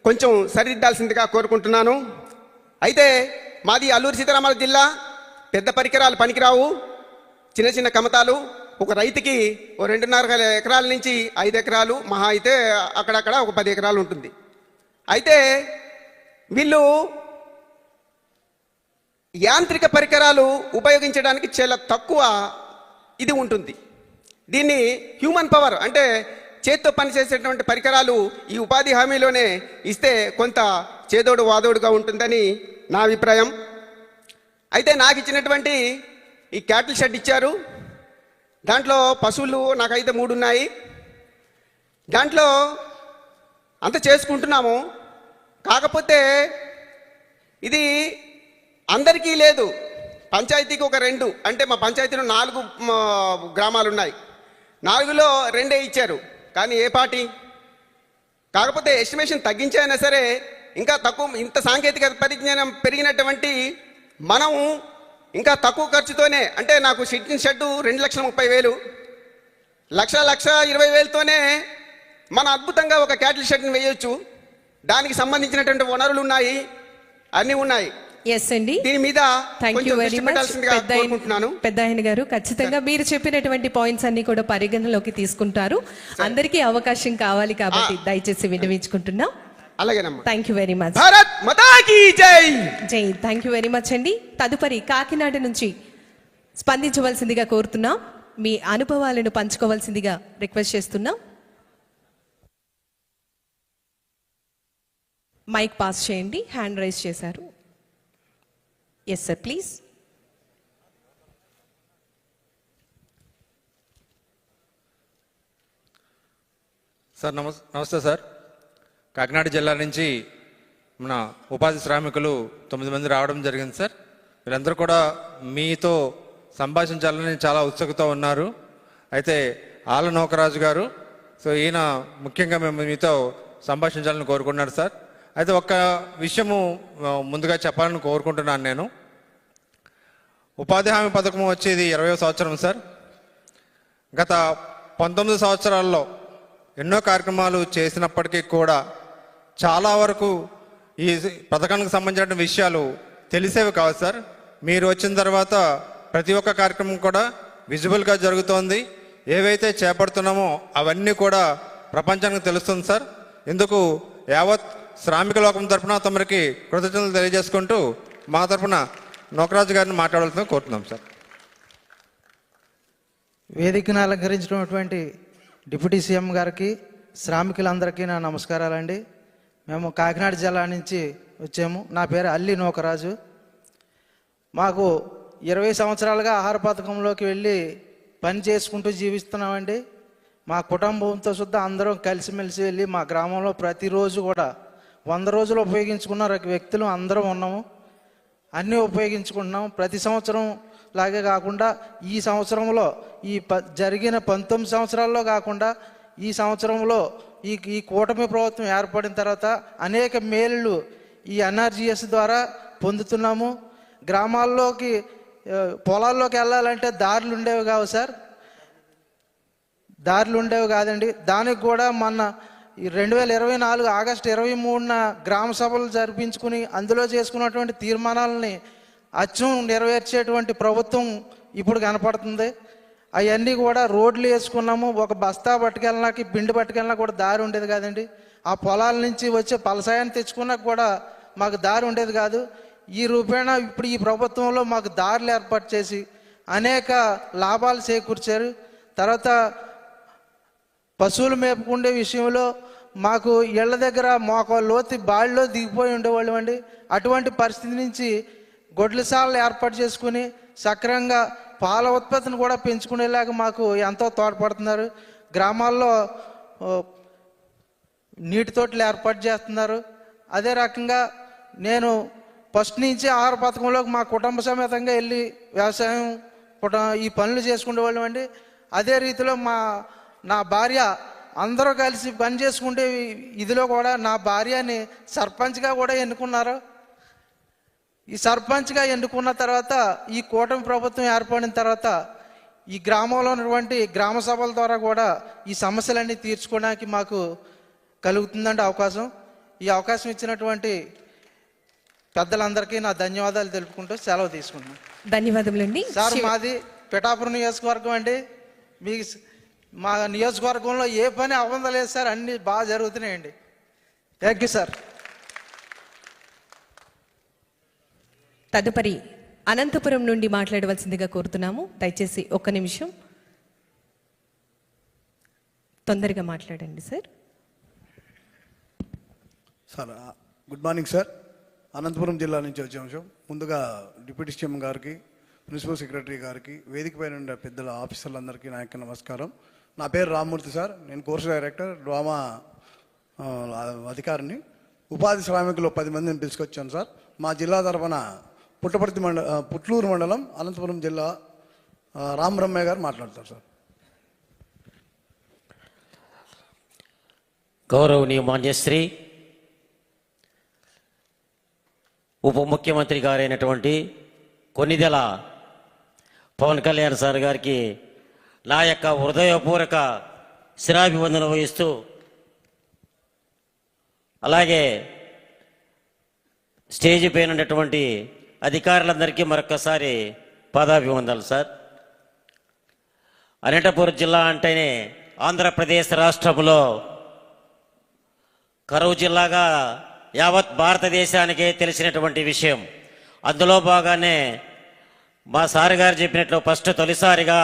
కొంచెం సరిదిద్దాల్సిందిగా కోరుకుంటున్నాను. అయితే మాది అల్లూరి సీతారామరాజు జిల్లా. పెద్ద పరికరాలు పనికిరావు, చిన్న చిన్న కమతాలు. ఒక రైతుకి 2.5 ఎకరాల నుంచి 5 ఎకరాలు, మహా అయితే అక్కడక్కడ ఒక 10 ఎకరాలు ఉంటుంది. అయితే వీళ్ళు యాంత్రిక పరికరాలు ఉపయోగించడానికి చాలా తక్కువ ఇది ఉంటుంది. దీన్ని హ్యూమన్ పవర్ అంటే చేత్తో పనిచేసేటువంటి పరికరాలు ఈ ఉపాధి హామీలోనే ఇస్తే కొంత చేదోడు వాదోడుగా ఉంటుందని నా అభిప్రాయం. అయితే నాకు ఇచ్చినటువంటి ఈ క్యాటిల్ షెడ్ ఇచ్చారు. దాంట్లో పశువులు నాకైతే 3 ఉన్నాయి. దాంట్లో అంత చేసుకుంటున్నాము. కాకపోతే ఇది అందరికీ లేదు. పంచాయతీకి ఒక 2, అంటే మా పంచాయతీలో 4 గ్రామాలు ఉన్నాయి. 4లో 2 ఇచ్చారు, కానీ ఏ పార్టీ. కాకపోతే ఎస్టిమేషన్ తగ్గించైనా సరే ఇంకా తక్కువ, ఇంత సాంకేతిక పరిజ్ఞానం పెరిగినటువంటి మనం ఇంకా తక్కువ ఖర్చుతోనే, అంటే నాకు షెడ్ 2,30,000, 1,20,000తోనే మన అద్భుతంగా ఒక క్యాటిల్ షెడ్ని వేయొచ్చు. దానికి సంబంధించినటువంటి వనరులు ఉన్నాయి, అన్నీ ఉన్నాయి. ఎస్ అండి, దీని మీద థ్యాంక్ యూ కొంచెం వెరీ దృష్టి మచ్ పెట్టాల్సిందిగా కోరుకుంటున్నాను. పెద్దాయన గారు. ఖచ్చితంగా మీరు చెప్పినటువంటి పాయింట్స్ అన్ని కూడా పరిగణలోకి తీసుకుంటారు. అందరికీ అవకాశం కావాలి కాబట్టి దయచేసి విన్నవించుకుంటున్నాం. అలాగేనమ్మా. Thank you very much. Bharat మాతా కీ జై. జై. థ్యాంక్ యూ వెరీ మచ్ అండి. తదుపరి కాకినాడ నుంచి స్పందించవలసిందిగా కోరుతున్నాం. మీ అనుభవాలను పంచుకోవాల్సిందిగా రిక్వెస్ట్ చేస్తున్నాం. మైక్ పాస్ చేయండి. హ్యాండ్ రైజ్ చేశారు. Yes sir, please. సార్ నమస్తే సార్. కాకినాడ జిల్లా నుంచి మన ఉపాధి శ్రామికులు 9 మంది రావడం జరిగింది సార్. వీరందరూ కూడా మీతో సంభాషించాలని చాలా ఉత్సుకతో ఉన్నారు. అయితే ఆళ్ళ నోకరాజు గారు, సో ఈయన ముఖ్యంగా మేము మీతో సంభాషించాలని కోరుకున్నారు సార్. అయితే ఒక్క విషయము ముందుగా చెప్పాలని కోరుకుంటున్నాను నేను. ఉపాధి హామీ పథకం వచ్చేది 20వ సంవత్సరం సార్. గత 19 సంవత్సరాల్లో ఎన్నో కార్యక్రమాలు చేసినప్పటికీ కూడా చాలా వరకు ఈ పథకానికి సంబంధించిన విషయాలు తెలిసేవి కాదు సార్. మీరు వచ్చిన తర్వాత ప్రతి ఒక్క కార్యక్రమం కూడా విజిబుల్గా జరుగుతోంది. ఏవైతే చేపడుతున్నామో అవన్నీ కూడా ప్రపంచానికి తెలుస్తుంది సార్. ఇందుకు యావత్ శ్రామిక లోకం తరఫున తమరికి కృతజ్ఞతలు తెలియజేసుకుంటూ మా తరఫున నోకరాజు గారిని మాట్లాడాల్సిందిగా కోరుతున్నాం సార్. వేదికను అలంకరించినటువంటి డిప్యూటీ సీఎం గారికి, శ్రామికులందరికీ నా నమస్కారాలండి. మేము కాకినాడ జిల్లా నుంచి వచ్చాము. నా పేరు అల్లి నోకరాజు. మాకు 20 సంవత్సరాలుగా ఆహార పథకంలోకి వెళ్ళి పని చేసుకుంటూ జీవిస్తున్నామండి. మా కుటుంబంతో సుద్ధా అందరం కలిసిమెలిసి వెళ్ళి మా గ్రామంలో ప్రతిరోజు కూడా 100 రోజులు ఉపయోగించుకున్న వ్యక్తులు అందరం ఉన్నాము. అన్నీ ఉపయోగించుకుంటున్నాం. ప్రతి సంవత్సరం లాగే కాకుండా ఈ సంవత్సరంలో జరిగిన 19 సంవత్సరాల్లో కాకుండా ఈ సంవత్సరంలో ఈ కూటమి ప్రభుత్వం ఏర్పడిన తర్వాత అనేక మేలులు ఈ ఎన్ఆర్జీఎస్ ద్వారా పొందుతున్నాము. గ్రామాల్లోకి పొలాల్లోకి వెళ్ళాలంటే దారులు ఉండేవి కావు సార్, దారులు ఉండేవి కాదండి. దానికి కూడా మొన్న 2024 ఆగస్టు 23న గ్రామ సభలు జరిపించుకుని అందులో చేసుకున్నటువంటి తీర్మానాలని అచ్చం నెరవేర్చేటువంటి ప్రభుత్వం ఇప్పుడు కనపడుతుంది. అవన్నీ కూడా రోడ్లు వేసుకున్నాము. ఒక బస్తా పట్టుకెళ్ళడానికి పిండి పట్టుకెళ్ళినా కూడా దారి ఉండేది కాదండి. ఆ పొలాల నుంచి వచ్చే పలసాయాన్ని తెచ్చుకున్నా కూడా మాకు దారి ఉండేది కాదు. ఈ రూపేణ ఇప్పుడు ఈ ప్రభుత్వంలో మాకు దారులు ఏర్పాటు చేసి అనేక లాభాలు చేకూర్చారు. తర్వాత పశువులు మేపుకుండే విషయంలో మాకు ఇళ్ల దగ్గర మాకు లోతు బావిలో దిగిపోయి ఉండేవాళ్ళు అండి. అటువంటి పరిస్థితి నుంచి గొడ్లశాలలు ఏర్పాటు చేసుకుని సక్రమంగా పాల ఉత్పత్తిని కూడా పెంచుకునేలాగా మాకు ఎంతో తోడ్పడుతున్నారు. గ్రామాల్లో నీటి తోటలు ఏర్పాటు చేస్తున్నారు. అదే రకంగా నేను ఫస్ట్ నుంచి ఆహార పథకంలోకి మా కుటుంబ సమేతంగా వెళ్ళి వ్యవసాయం ఈ పనులు చేసుకునేవాళ్ళం అండి. అదే రీతిలో నా భార్య అందరూ కలిసి పని చేసుకుంటే ఇదిలో కూడా నా భార్యని సర్పంచ్గా కూడా ఎన్నుకున్నారు. ఈ సర్పంచ్గా ఎన్నుకున్న తర్వాత ఈ కూటమి ప్రభుత్వం ఏర్పడిన తర్వాత ఈ గ్రామంలో ఉన్నటువంటి గ్రామ సభల ద్వారా కూడా ఈ సమస్యలన్నీ తీర్చుకోవడానికి మాకు కలుగుతుందండి అవకాశం. ఈ అవకాశం ఇచ్చినటువంటి పెద్దలందరికీ నా ధన్యవాదాలు తెలుపుకుంటూ సెలవు తీసుకుంటున్నాను. ధన్యవాదములండి సార్. మాది పిఠాపురం నియోజకవర్గం అండి. మీకు మా నియోజకవర్గంలో ఏ పని అవ్వలేదు సార్, అన్నీ బాగా జరుగుతున్నాయండి. Thank you sir. తదుపరి అనంతపురం నుండి మాట్లాడవలసిందిగా కోరుతున్నాము. దయచేసి 1 నిమిషం తొందరగా మాట్లాడండి sir. Sir good morning sir. Anantapuram జిల్లా నుంచి వచ్చాము. ముందుగా డిప్యూటీ సీఎం గారికి, ప్రిన్సిపల్ సెక్రటరీ గారికి, వేదిక పైన ఉండే పెద్దల ఆఫీసర్లందరికీ నా యొక్క నమస్కారం. నా పేరు రామ్మూర్తి సార్. నేను కోర్సు డైరెక్టర్, డ్రామా అధికారిని. ఉపాధి శ్రామికులు 10 మందిని తీసుకొచ్చాను సార్. మా జిల్లా తరఫున పుట్లూరు మండలం, అనంతపురం జిల్లా రామబ్రహ్మయ్య గారు మాట్లాడతారు సార్. గౌరవనీయ మాన్యశ్రీ ఉప ముఖ్యమంత్రి గారైనటువంటి కొన్నిదెల పవన్ కళ్యాణ్ సార్ గారికి నా యొక్క హృదయపూర్వక శిరాభివందన వహిస్తూ, అలాగే స్టేజ్ పైన ఉన్నటువంటి అధికారులందరికీ మరొకసారి పాదాభివందనలు సార్. అనంతపురం జిల్లా అంటేనే ఆంధ్రప్రదేశ్ రాష్ట్రంలో కరువు జిల్లాగా యావత్ భారతదేశానికే తెలిసినటువంటి విషయం. అందులో భాగానే మా సార్ గారు చెప్పినట్లు తొలిసారిగా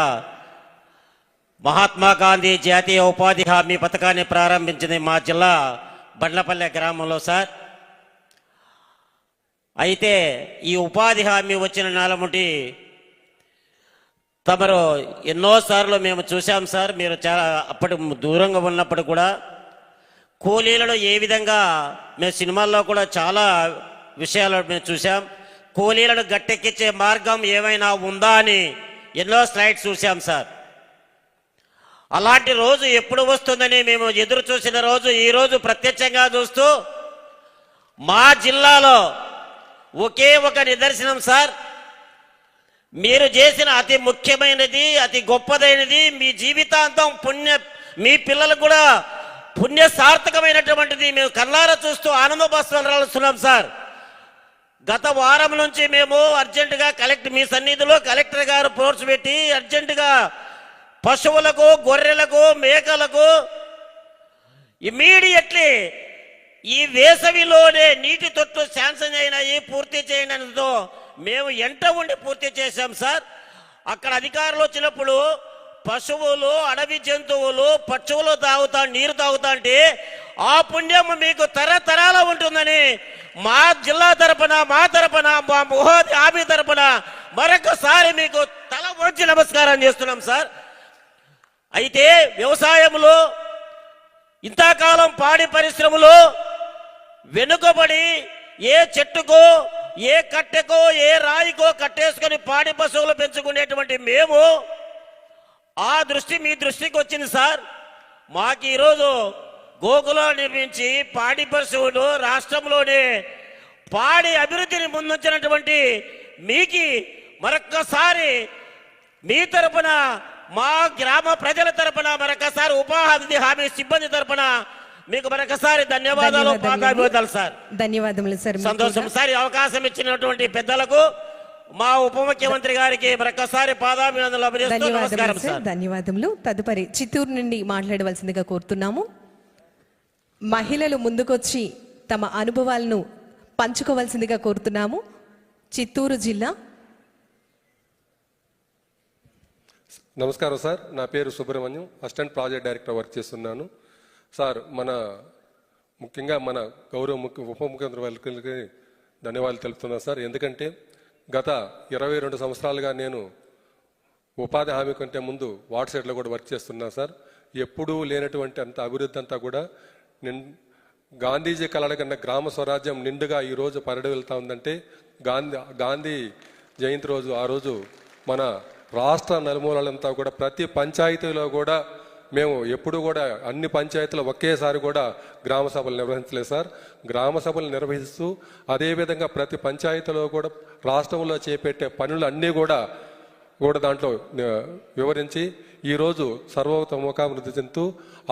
మహాత్మా గాంధీ జాతీయ ఉపాధి హామీ పథకాన్ని ప్రారంభించింది మా జిల్లా బండ్లపల్లె గ్రామంలో సార్. అయితే ఈ ఉపాధి హామీ వచ్చిన నాలముటి తమరు ఎన్నోసార్లు మేము చూసాం సార్. మీరు చాలా అప్పటి దూరంగా ఉన్నప్పుడు కూడా కూలీలను ఏ విధంగా మేము సినిమాల్లో కూడా చాలా విషయాలు మేము చూసాం. కూలీలను గట్టెక్కించే మార్గం ఏమైనా ఉందా అని ఎన్నో స్లైడ్స్ చూసాం సార్. అలాంటి రోజు ఎప్పుడు వస్తుందని మేము ఎదురు చూసిన రోజు ఈరోజు ప్రత్యక్షంగా చూస్తూ మా జిల్లాలో ఒకే ఒక నిదర్శనం సార్. మీరు చేసిన అతి ముఖ్యమైనది, అతి గొప్పదైనది, మీ జీవితాంతం మీ పిల్లలకు కూడా పుణ్య సార్థకమైనటువంటిది మేము కళ్ళారా చూస్తూ ఆనంద బాష్పాలుస్తున్నాం సార్. గత వారం నుంచి మేము అర్జెంటుగా మీ సన్నిధిలో కలెక్టర్ గారు ఫోర్స్ పెట్టి అర్జెంటుగా పశువులకు, గొర్రెలకు, మేకలకు ఇమ్మీడియట్లీ ఈ వేసవిలోనే నీటి తొట్టు శాంక్షన్ అయినాయి, పూర్తి చేయడంతో మేము ఎంట ఉండి పూర్తి చేశాం సార్. అక్కడ అధికారులు వచ్చినప్పుడు పశువులు, అడవి జంతువులు, పశువులు నీరు తాగుతా అంటే ఆ పుణ్యం మీకు తరతరాల ఉంటుందని మా జిల్లా తరపున, మా ఉపాధి హామీ తరపున మరొకసారి మీకు తల వంచి నమస్కారం చేస్తున్నాం సార్. అయితే వ్యవసాయంలో ఇంతకాలం పాడి పరిశ్రమలో వెనుకబడి ఏ చెట్టుకో, ఏ కట్టెకో, ఏ రాయికో కట్టేసుకొని పాడి పశువులు పెంచుకునేటువంటి మేము ఆ దృష్టి మీ దృష్టికి వచ్చింది సార్. మాకు ఈరోజు గోకులో నిర్మించి పాడి పశువులు రాష్ట్రంలోనే పాడి అభివృద్ధిని ముందుంచినటువంటి మీకు మరొక్కసారి మీ తరపున, మా గ్రామ ప్రజల తరపున మరొకసారి ఉపాధి హామీ సిబ్బంది తరపున మీకు మరొకసారి ధన్యవాదాలు, పాదాభివందనాలు సార్. ధన్యవాదములు సార్. సంతోషం సార్. అవకాశం ఇచ్చినటువంటి పెద్దలకు, మా ఉప ముఖ్యమంత్రి గారికి మరొకసారి పాదాభివందనలు అభినందిస్తూ నమస్కారం సార్. ధన్యవాదములు. తదుపరి చిత్తూరు నుండి మాట్లాడవలసిందిగా కోరుతున్నాము. మహిళలు ముందుకొచ్చి తమ అనుభవాలను పంచుకోవాల్సిందిగా కోరుతున్నాము. చిత్తూరు జిల్లా. నమస్కారం సార్. నా పేరు Subrahmanyam, assistant project director work చేస్తున్నాను సార్. ముఖ్యంగా మన గౌరవ ఉప ముఖ్యమంత్రి వాళ్ళకి ధన్యవాదాలు తెలుపుతున్నాను సార్. ఎందుకంటే గత 22 సంవత్సరాలుగా నేను ఉపాధి హామీ కంటే ముందు వార్డ్ సైడ్లో కూడా వర్క్ చేస్తున్నాను సార్. ఎప్పుడూ లేనటువంటి అంత అభివృద్ధి అంతా కూడా గాంధీజీ కలల కన్నా గ్రామ స్వరాజ్యం నిండుగా ఈరోజు పరిడి వెళ్తా ఉందంటే గాంధీ జయంతి రోజు, ఆ రోజు మన రాష్ట్ర నలుమూలలంతా కూడా ప్రతి పంచాయతీలో కూడా మేము ఎప్పుడు కూడా అన్ని పంచాయతీలు ఒకేసారి కూడా గ్రామ సభలు నిర్వహించలేదు సార్. గ్రామ సభలు నిర్వహిస్తూ అదేవిధంగా ప్రతి పంచాయతీలో కూడా రాష్ట్రంలో చేపట్టే పనులు అన్నీ కూడా దాంట్లో వివరించి ఈరోజు సర్వతోముఖాభివృద్ధి చెందుతూ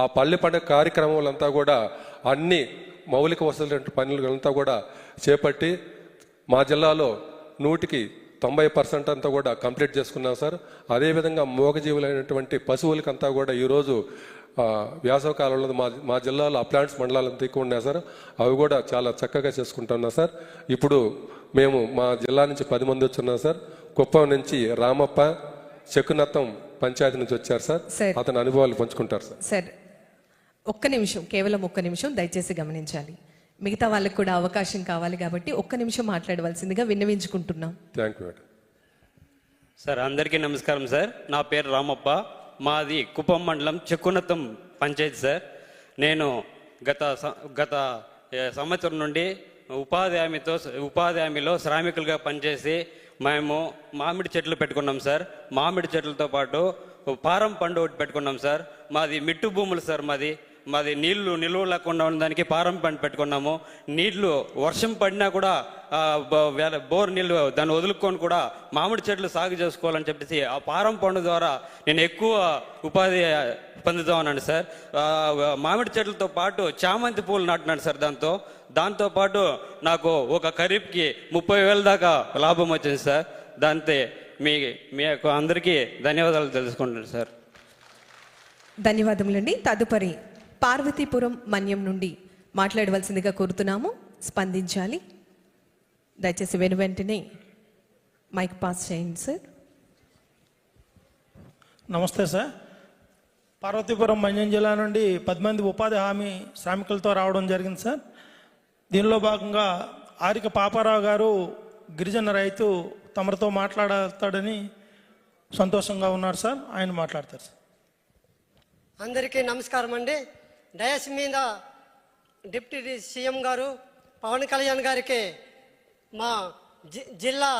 ఆ పల్లె పండుగ కార్యక్రమాలంతా కూడా అన్ని మౌలిక వసతుల పనులంతా కూడా చేపట్టి మా జిల్లాలో 90% అంతా కూడా కంప్లీట్ చేసుకున్నాం సార్. అదేవిధంగా మూగజీవులైనటువంటి పశువులకంతా కూడా ఈరోజు వేసవ కాలంలో మా జిల్లాలో అప్లాంట్స్ మండలాలు ఎక్కువ ఉన్నాయి సార్. అవి కూడా చాలా చక్కగా చేసుకుంటున్నాం సార్. ఇప్పుడు మేము మా జిల్లా నుంచి 10 మంది వచ్చున్నాం సార్. కుప్పం నుంచి రామప్ప చెక్కునత్తం పంచాయతీ నుంచి వచ్చారు సార్. అతని అనుభవాలు పంచుకుంటారు సార్. సార్ ఒక్క నిమిషం, కేవలం ఒక్క నిమిషం దయచేసి గమనించాలి. మిగతా వాళ్ళకు కూడా అవకాశం కావాలి కాబట్టి ఒక్క నిమిషం మాట్లాడవలసిందిగా విన్నవించుకుంటున్నాం. Thank you madam. సార్ అందరికీ నమస్కారం సార్. నా పేరు రామప్ప, మాది కుప్పం మండలం చెక్కునత్తం పంచాయతీ సార్. నేను గత సంవత్సరం నుండి ఉపాధి హామీలో శ్రామికులుగా పనిచేసి మేము మామిడి చెట్లు పెట్టుకున్నాం సార్. మామిడి చెట్లతో పాటు పారం పండు ఒకటి పెట్టుకున్నాం సార్. మాది మిట్టు భూములు సార్. మాది నీళ్లు నిల్వ లేకుండా ఉండడానికి పారం పంట పెట్టుకున్నాము. నీళ్లు వర్షం పడినా కూడా బోర్ నీళ్లు దాన్ని వదులుకొని కూడా మామిడి చెట్లు సాగు చేసుకోవాలని చెప్పేసి ఆ పారం పండు ద్వారా నేను ఎక్కువ ఉపాధి పొందుతా ఉన్నాను సార్. మామిడి చెట్లతో పాటు చామంతి పూలు నాటినాను సార్. దాంతో పాటు నాకు ఒక ఖరీఫ్కి 30,000 దాకా లాభం వచ్చింది సార్. దాంతో మీ అందరికీ ధన్యవాదాలు తెలుసుకుంటాను సార్. ధన్యవాదములండి. తదుపరి పార్వతీపురం మన్యం నుండి మాట్లాడవలసిందిగా కోరుతున్నాము. స్పందించాలి. దయచేసి వెంటనే మైక్ పాస్ చేయండి సార్. నమస్తే సార్. పార్వతీపురం మన్యం జిల్లా నుండి 10 మంది ఉపాధి హామీ శ్రామికులతో రావడం జరిగింది సార్. దీనిలో భాగంగా ఆరిక పాపారావు గారు గిరిజన రైతు తమరితో మాట్లాడతాడని సంతోషంగా ఉన్నారు సార్. ఆయన మాట్లాడతారు సార్. అందరికీ నమస్కారం అండి. డయాస్ మీద డిప్యూటీ సీఎం గారు పవన్ కళ్యాణ్ గారికి మా జిల్లా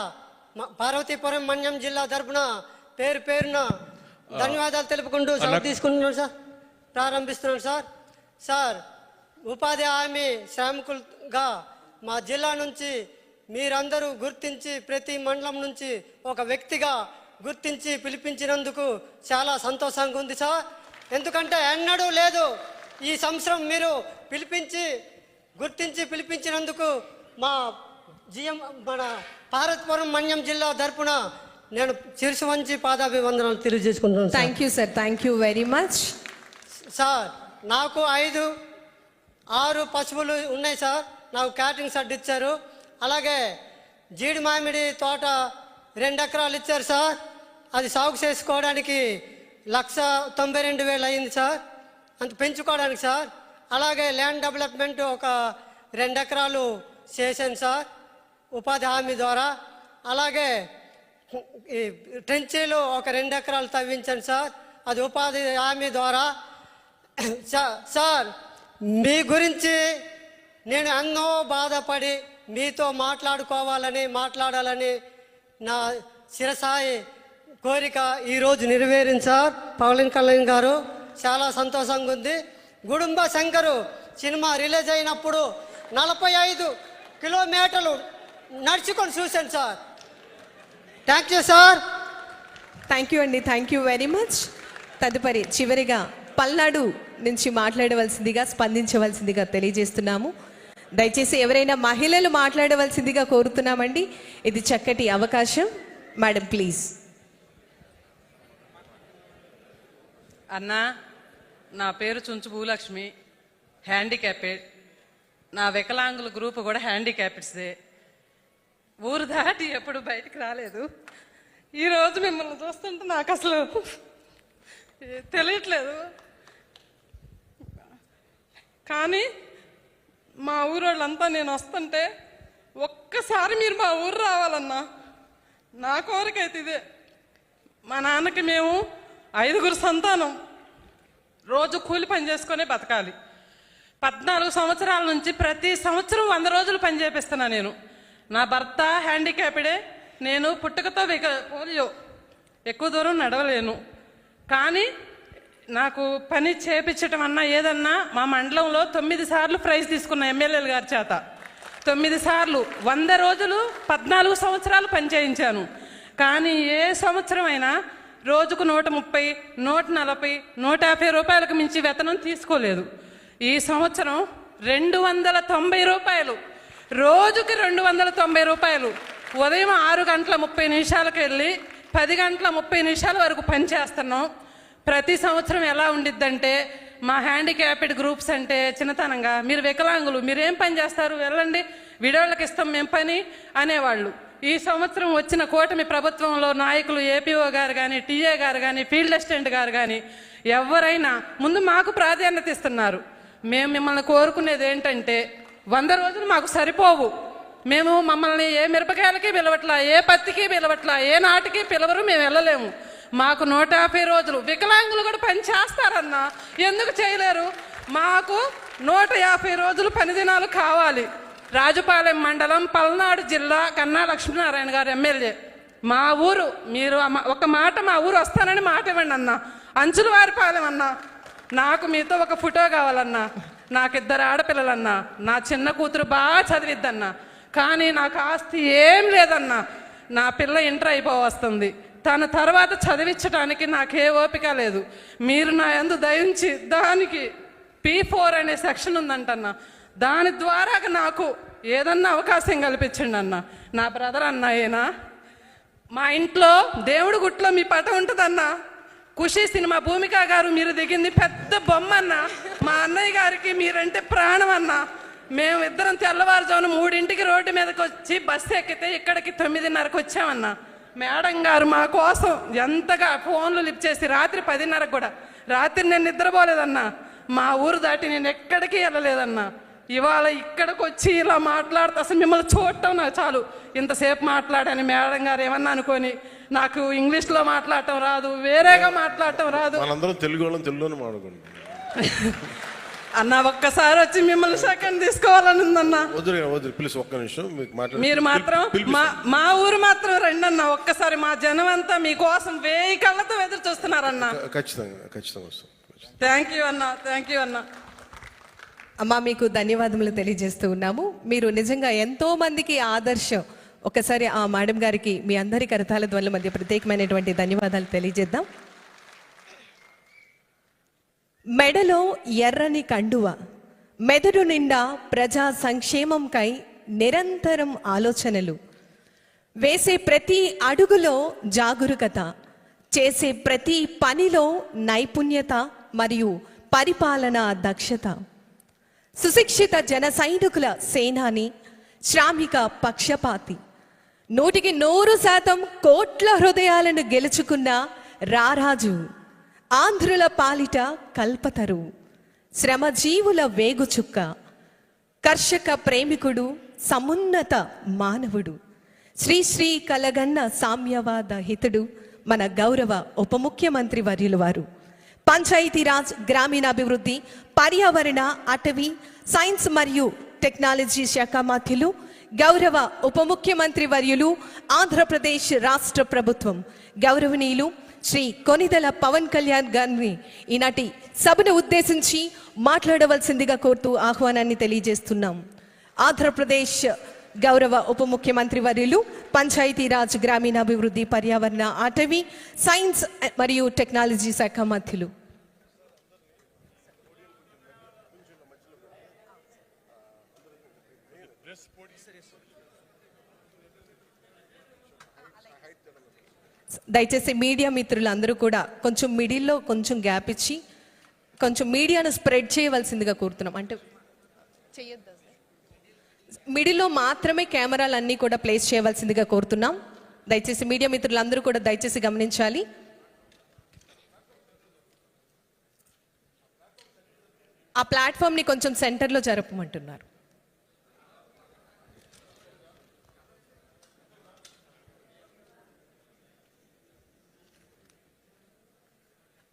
పార్వతీపురం మన్యం జిల్లా తరపున పేరున ధన్యవాదాలు తెలుపుకుంటూ సెలవు తీసుకుంటున్నాను సార్. ప్రారంభిస్తున్నాను సార్. సార్, ఉపాధి హామీ శ్రామికులుగా మా జిల్లా నుంచి మీరందరూ గుర్తించి ప్రతి మండలం నుంచి ఒక వ్యక్తిగా గుర్తించి పిలిపించినందుకు చాలా సంతోషంగా ఉంది సార్. ఎందుకంటే ఎన్నడూ లేదు. ఈ సంవత్సరం మీరు గుర్తించి పిలిపించినందుకు మన పార్వతీపురం మన్యం జిల్లా తరపున నేను శిరసు వంచి పాదాభివందనాలు తెలియజేసుకుంటున్నాను. Thank you sir. Thank you very much sir. నాకు 5-6 పశువులు ఉన్నాయి సార్. నాకు క్యాటరింగ్ షెడ్ ఇచ్చారు. అలాగే జీడి మామిడి తోట 2 ఎకరాలు ఇచ్చారు సార్. అది సాగు చేసుకోవడానికి 1,92,000 అయింది సార్. అంత పెంచుకోవడానికి సార్. అలాగే ల్యాండ్ డెవలప్మెంట్ ఒక 2 ఎకరాలు చేశాను సార్ ఉపాధి హామీ ద్వారా. అలాగే ట్రెంచీలు ఒక 2 ఎకరాలు తవ్వించాను సార్. అది ఉపాధి హామీ ద్వారా. సార్, మీ గురించి నేను ఎన్నో బాధపడి మీతో మాట్లాడాలని నా శిరసాయి కోరిక ఈరోజు నెరవేరింది సార్. పవన్ కళ్యాణ్ గారు చాలా సంతోషంగా ఉంది. గుడుంబ శంకరు సినిమా రిలీజ్ అయినప్పుడు 45 కిలోమీటర్లు నడుచుకొని చూశాను sir. Thank you sir. Thank you అండి. Thank you very much. తదుపరి చివరిగా పల్నాడు నుంచి మాట్లాడవలసిందిగా స్పందించవలసిందిగా తెలియజేస్తున్నాము. దయచేసి ఎవరైనా మహిళలు మాట్లాడవలసిందిగా కోరుతున్నామండి. ఇది చక్కటి అవకాశం. Madam please. అన్నా, నా పేరు చుంచు భూలక్ష్మి, హ్యాండిక్యాపెడ్. నా వికలాంగుల గ్రూప్ కూడా హ్యాండిక్యాపెడ్స్దే. ఊరు దాటి ఎప్పుడు బయటికి రాలేదు. ఈరోజు మిమ్మల్ని చూస్తుంటే నాకు అసలు తెలియట్లేదు. కానీ మా ఊరోళ్ళంతా నేను వస్తుంటే ఒక్కసారి మీరు మా ఊరు రావాలన్నా. నా కోరికైతే ఇదే. మా నాన్నకి మేము 5 సంతానం. రోజు కూలి పని చేసుకునే బతకాలి. 14 సంవత్సరాల నుంచి ప్రతి సంవత్సరం 100 రోజులు పని చేపిస్తున్నా నేను. నా భర్త హ్యాండిక్యాప్డే. నేను పుట్టుకతో పోలియో, ఎక్కువ దూరం నడవలేను. కానీ నాకు పని చేపించటం అన్నా ఏదన్నా మా మండలంలో 9 సార్లు ప్రైజ్ తీసుకున్న ఎమ్మెల్యేల గారి చేత. 9 సార్లు 100 రోజులు 14 సంవత్సరాలు పని చేయించాను. కానీ ఏ సంవత్సరం అయినా రోజుకు 130, 140, 150 రూపాయలకు మించి వేతనం తీసుకోలేదు. ఈ సంవత్సరం 290 రూపాయలు, రోజుకి 290 రూపాయలు. ఉదయం 6:30 వెళ్ళి 10:30 వరకు పని చేస్తున్నాం. ప్రతి సంవత్సరం ఎలా ఉండిద్దంటే, మా హ్యాండిక్యాప్డ్ గ్రూప్స్ అంటే చిన్నతనంగా, మీరు వికలాంగులు మీరేం పని చేస్తారు, వెళ్ళండి విడోళ్ళకి ఇస్తాం మేము పని అనేవాళ్ళు. ఈ సంవత్సరం వచ్చిన కూటమి ప్రభుత్వంలో నాయకులు ఏపీఓ గారు కానీ, టీఏ గారు కానీ, ఫీల్డ్ అసిస్టెంట్ గారు కానీ ఎవరైనా ముందు మాకు ప్రాధాన్యత ఇస్తున్నారు. మేము మిమ్మల్ని కోరుకునేది ఏంటంటే, 100 రోజులు మాకు సరిపోవు. మేము మమ్మల్ని ఏ మిరపకాయలకి పిలవట్లా, ఏ పత్తికి పిలవట్లా, ఏ నాటికి పిలవరు, మేము వెళ్ళలేము. మాకు 150 రోజులు. వికలాంగులు కూడా పని చేస్తారన్నా, ఎందుకు చేయలేరు? మాకు 150 రోజులు పని దినాలు కావాలి. రాజుపాలెం మండలం, పల్నాడు జిల్లా, కన్నా లక్ష్మీనారాయణ గారు ఎమ్మెల్యే. మా ఊరు, మీరు ఒక మాట మా ఊరు వస్తానని మాట ఇవ్వండి అన్న. అంచులవారిపాలెం అన్న, నాకు మీతో ఒక ఫోటో కావాలన్నా, నాకు 2 ఆడపిల్లలన్నా, నా చిన్న కూతురు బాగా చదివిద్దన్నా, కానీ నాకు ఆస్తి ఏం లేదన్నా. నా పిల్ల ఇంటర్ అయిపోవస్తుంది, తన తర్వాత చదివించడానికి నాకే ఓపిక లేదు. మీరు నా యందు దయించి దానికి P4 అనే సెక్షన్ ఉందంటన్నా, దాని ద్వారా నాకు ఏదన్నా అవకాశం కల్పించండి అన్న. నా బ్రదర్ అన్నయ్యేనా, మా ఇంట్లో దేవుడి గుట్లో మీ పటం ఉంటుందన్నా. ఖుషి సినిమా భూమిక గారు మీరు దిగింది పెద్ద బొమ్మ అన్న. మా అన్నయ్య గారికి మీరంటే ప్రాణం అన్న. మేము ఇద్దరం తెల్లవారుజామున 3ంటికి రోడ్డు మీదకి వచ్చి బస్సు ఎక్కితే ఇక్కడికి 9:30కి వచ్చామన్నా. మేడం గారు మా కోసం ఎంతగా ఫోన్లు లిఫ్ట్ చేసి రాత్రి 10:30కు కూడా, రాత్రి నేను నిద్రపోలేదన్నా. మా ఊరు దాటి నేను ఎక్కడికి వెళ్ళలేదన్నా. ఇవాళ ఇక్కడికి వచ్చి ఇలా మాట్లాడితే అసలు మిమ్మల్ని చూడటం నాకు చాలు. ఇంతసేపు మాట్లాడాను మేడం గారు ఏమన్నా అనుకొని, నాకు ఇంగ్లీష్లో మాట్లాడటం రాదు, వేరేగా మాట్లాడటం రాదు. మనందరం తెలుగులోనే మాట్లాడుకుంటాం అన్న. ఒక్కసారి వచ్చి మిమ్మల్ని సెకండ్ తీసుకోవాలని ఉందన్నా. వద్దు ప్లీజ్ ఒక్క నిమిషం మీరు మాత్రం మా ఊరు మాత్రం రండి అన్న. ఒక్కసారి మా జనం అంతా మీకోసం 1000 కళ్ళతో ఎదురు చూస్తున్నారన్న. ఖచ్చితంగా వస్తాం. థ్యాంక్ యూ అన్న, థ్యాంక్ యూ అన్న. అమ్మా మీకు ధన్యవాదములు తెలియజేస్తూ ఉన్నాము. మీరు నిజంగా ఎంతో మందికి ఆదర్శం. ఒకసారి ఆ మేడం గారికి మీ అందరి కరతాల ధ్వనుల మధ్య ప్రత్యేకమైనటువంటి ధన్యవాదాలు తెలియజేద్దాం. మెడలో ఎర్రని కండువ, మెదడు నిండా ప్రజా సంక్షేమంకై నిరంతరం ఆలోచనలు, వేసే ప్రతి అడుగులో జాగరూకత, చేసే ప్రతి పనిలో నైపుణ్యత మరియు పరిపాలనా దక్షత, సుశిక్షిత జన సైనికుల సేనాని, శ్రామిక పక్షపాతి, 100% కోట్ల హృదయాలను గెలుచుకున్న రారాజు, ఆంధ్రుల పాలిట కల్పతరు, శ్రమజీవుల వేగుచుక్క, కర్షక ప్రేమికుడు, సమున్నత మానవుడు, శ్రీ కలగన్న సామ్యవాద హితుడు, మన గౌరవ ఉప ముఖ్యమంత్రి వర్యులు వారు, పంచాయతీరాజ్, గ్రామీణాభివృద్ధి, పర్యావరణ, అటవీ, సైన్స్ మరియు టెక్నాలజీ శాఖ మంత్రులు, గౌరవ ఉప ముఖ్యమంత్రి వర్యులు, ఆంధ్రప్రదేశ్ రాష్ట్ర ప్రభుత్వం గౌరవనీయులు శ్రీ కొనిదెల పవన్ కళ్యాణ్ గారిని ఈనాటి సభను ఉద్దేశించి మాట్లాడవలసిందిగా కోరుతూ ఆహ్వానాన్ని తెలియజేస్తున్నాం. ఆంధ్రప్రదేశ్ గౌరవ ఉప ముఖ్యమంత్రి వర్యులు, పంచాయతీరాజ్, గ్రామీణాభివృద్ధి, పర్యావరణ, అటవీ, సైన్స్ మరియు టెక్నాలజీ శాఖ మంత్రులు. దయచేసి మీడియా మిత్రులు అందరూ కూడా కొంచెం మిడిల్లో కొంచెం గ్యాప్ ఇచ్చి కొంచెం మీడియాను స్ప్రెడ్ చేయవలసిందిగా కోరుతున్నాం. అంటే చేయొద్దు, మిడిల్లో మాత్రమే కెమెరాలన్నీ కూడా ప్లేస్ చేయవలసిందిగా కోరుతున్నాం. దయచేసి మీడియా మిత్రులందరూ కూడా దయచేసి గమనించాలి. ఆ ప్లాట్ఫామ్ని కొంచెం సెంటర్లో జరపమంటున్నారు.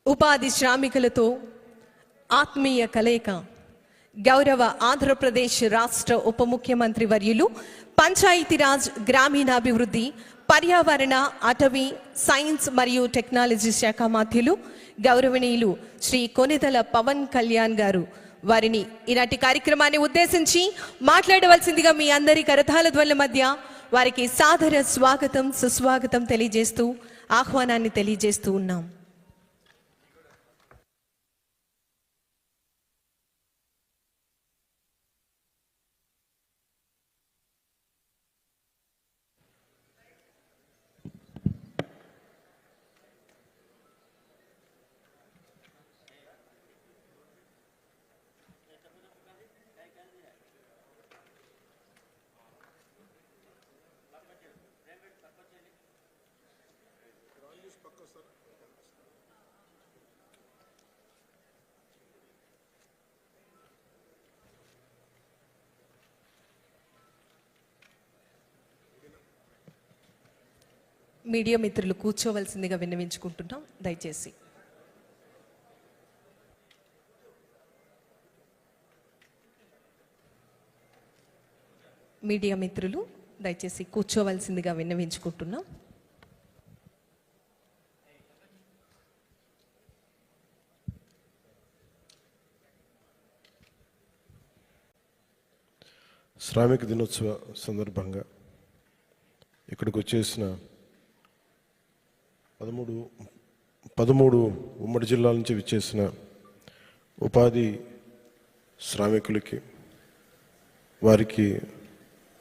ఉపాధి శ్రామికులతో ఆత్మీయ కలయిక, గౌరవ ఆంధ్రప్రదేశ్ రాష్ట్ర ఉప ముఖ్యమంత్రి వర్యులు, పంచాయతీరాజ్, గ్రామీణాభివృద్ధి, పర్యావరణ, అటవీ, సైన్స్ మరియు టెక్నాలజీ శాఖ మంత్రులు గౌరవనీయులు శ్రీ కొనిదెల పవన్ కళ్యాణ్ గారు వారిని ఈనాటి కార్యక్రమాన్ని ఉద్దేశించి మాట్లాడవలసిందిగా మీ అందరి కరతాళ ధ్వనుల మధ్య వారికి సాదర స్వాగతం, సుస్వాగతం తెలియజేస్తూ ఆహ్వానాన్ని తెలియజేస్తూ ఉన్నాం. మీడియా మిత్రులు కూర్చోవలసిందిగా విన్నవించుకుంటున్నాం. దయచేసి మీడియా మిత్రులు దయచేసి కూర్చోవలసిందిగా విన్నవించుకుంటున్నాం. శ్రామిక దినోత్సవ సందర్భంగా ఇక్కడికి వచ్చేసిన 13 ఉమ్మడి జిల్లాల నుంచి విచ్చేసిన ఉపాధి శ్రామికులకి, వారికి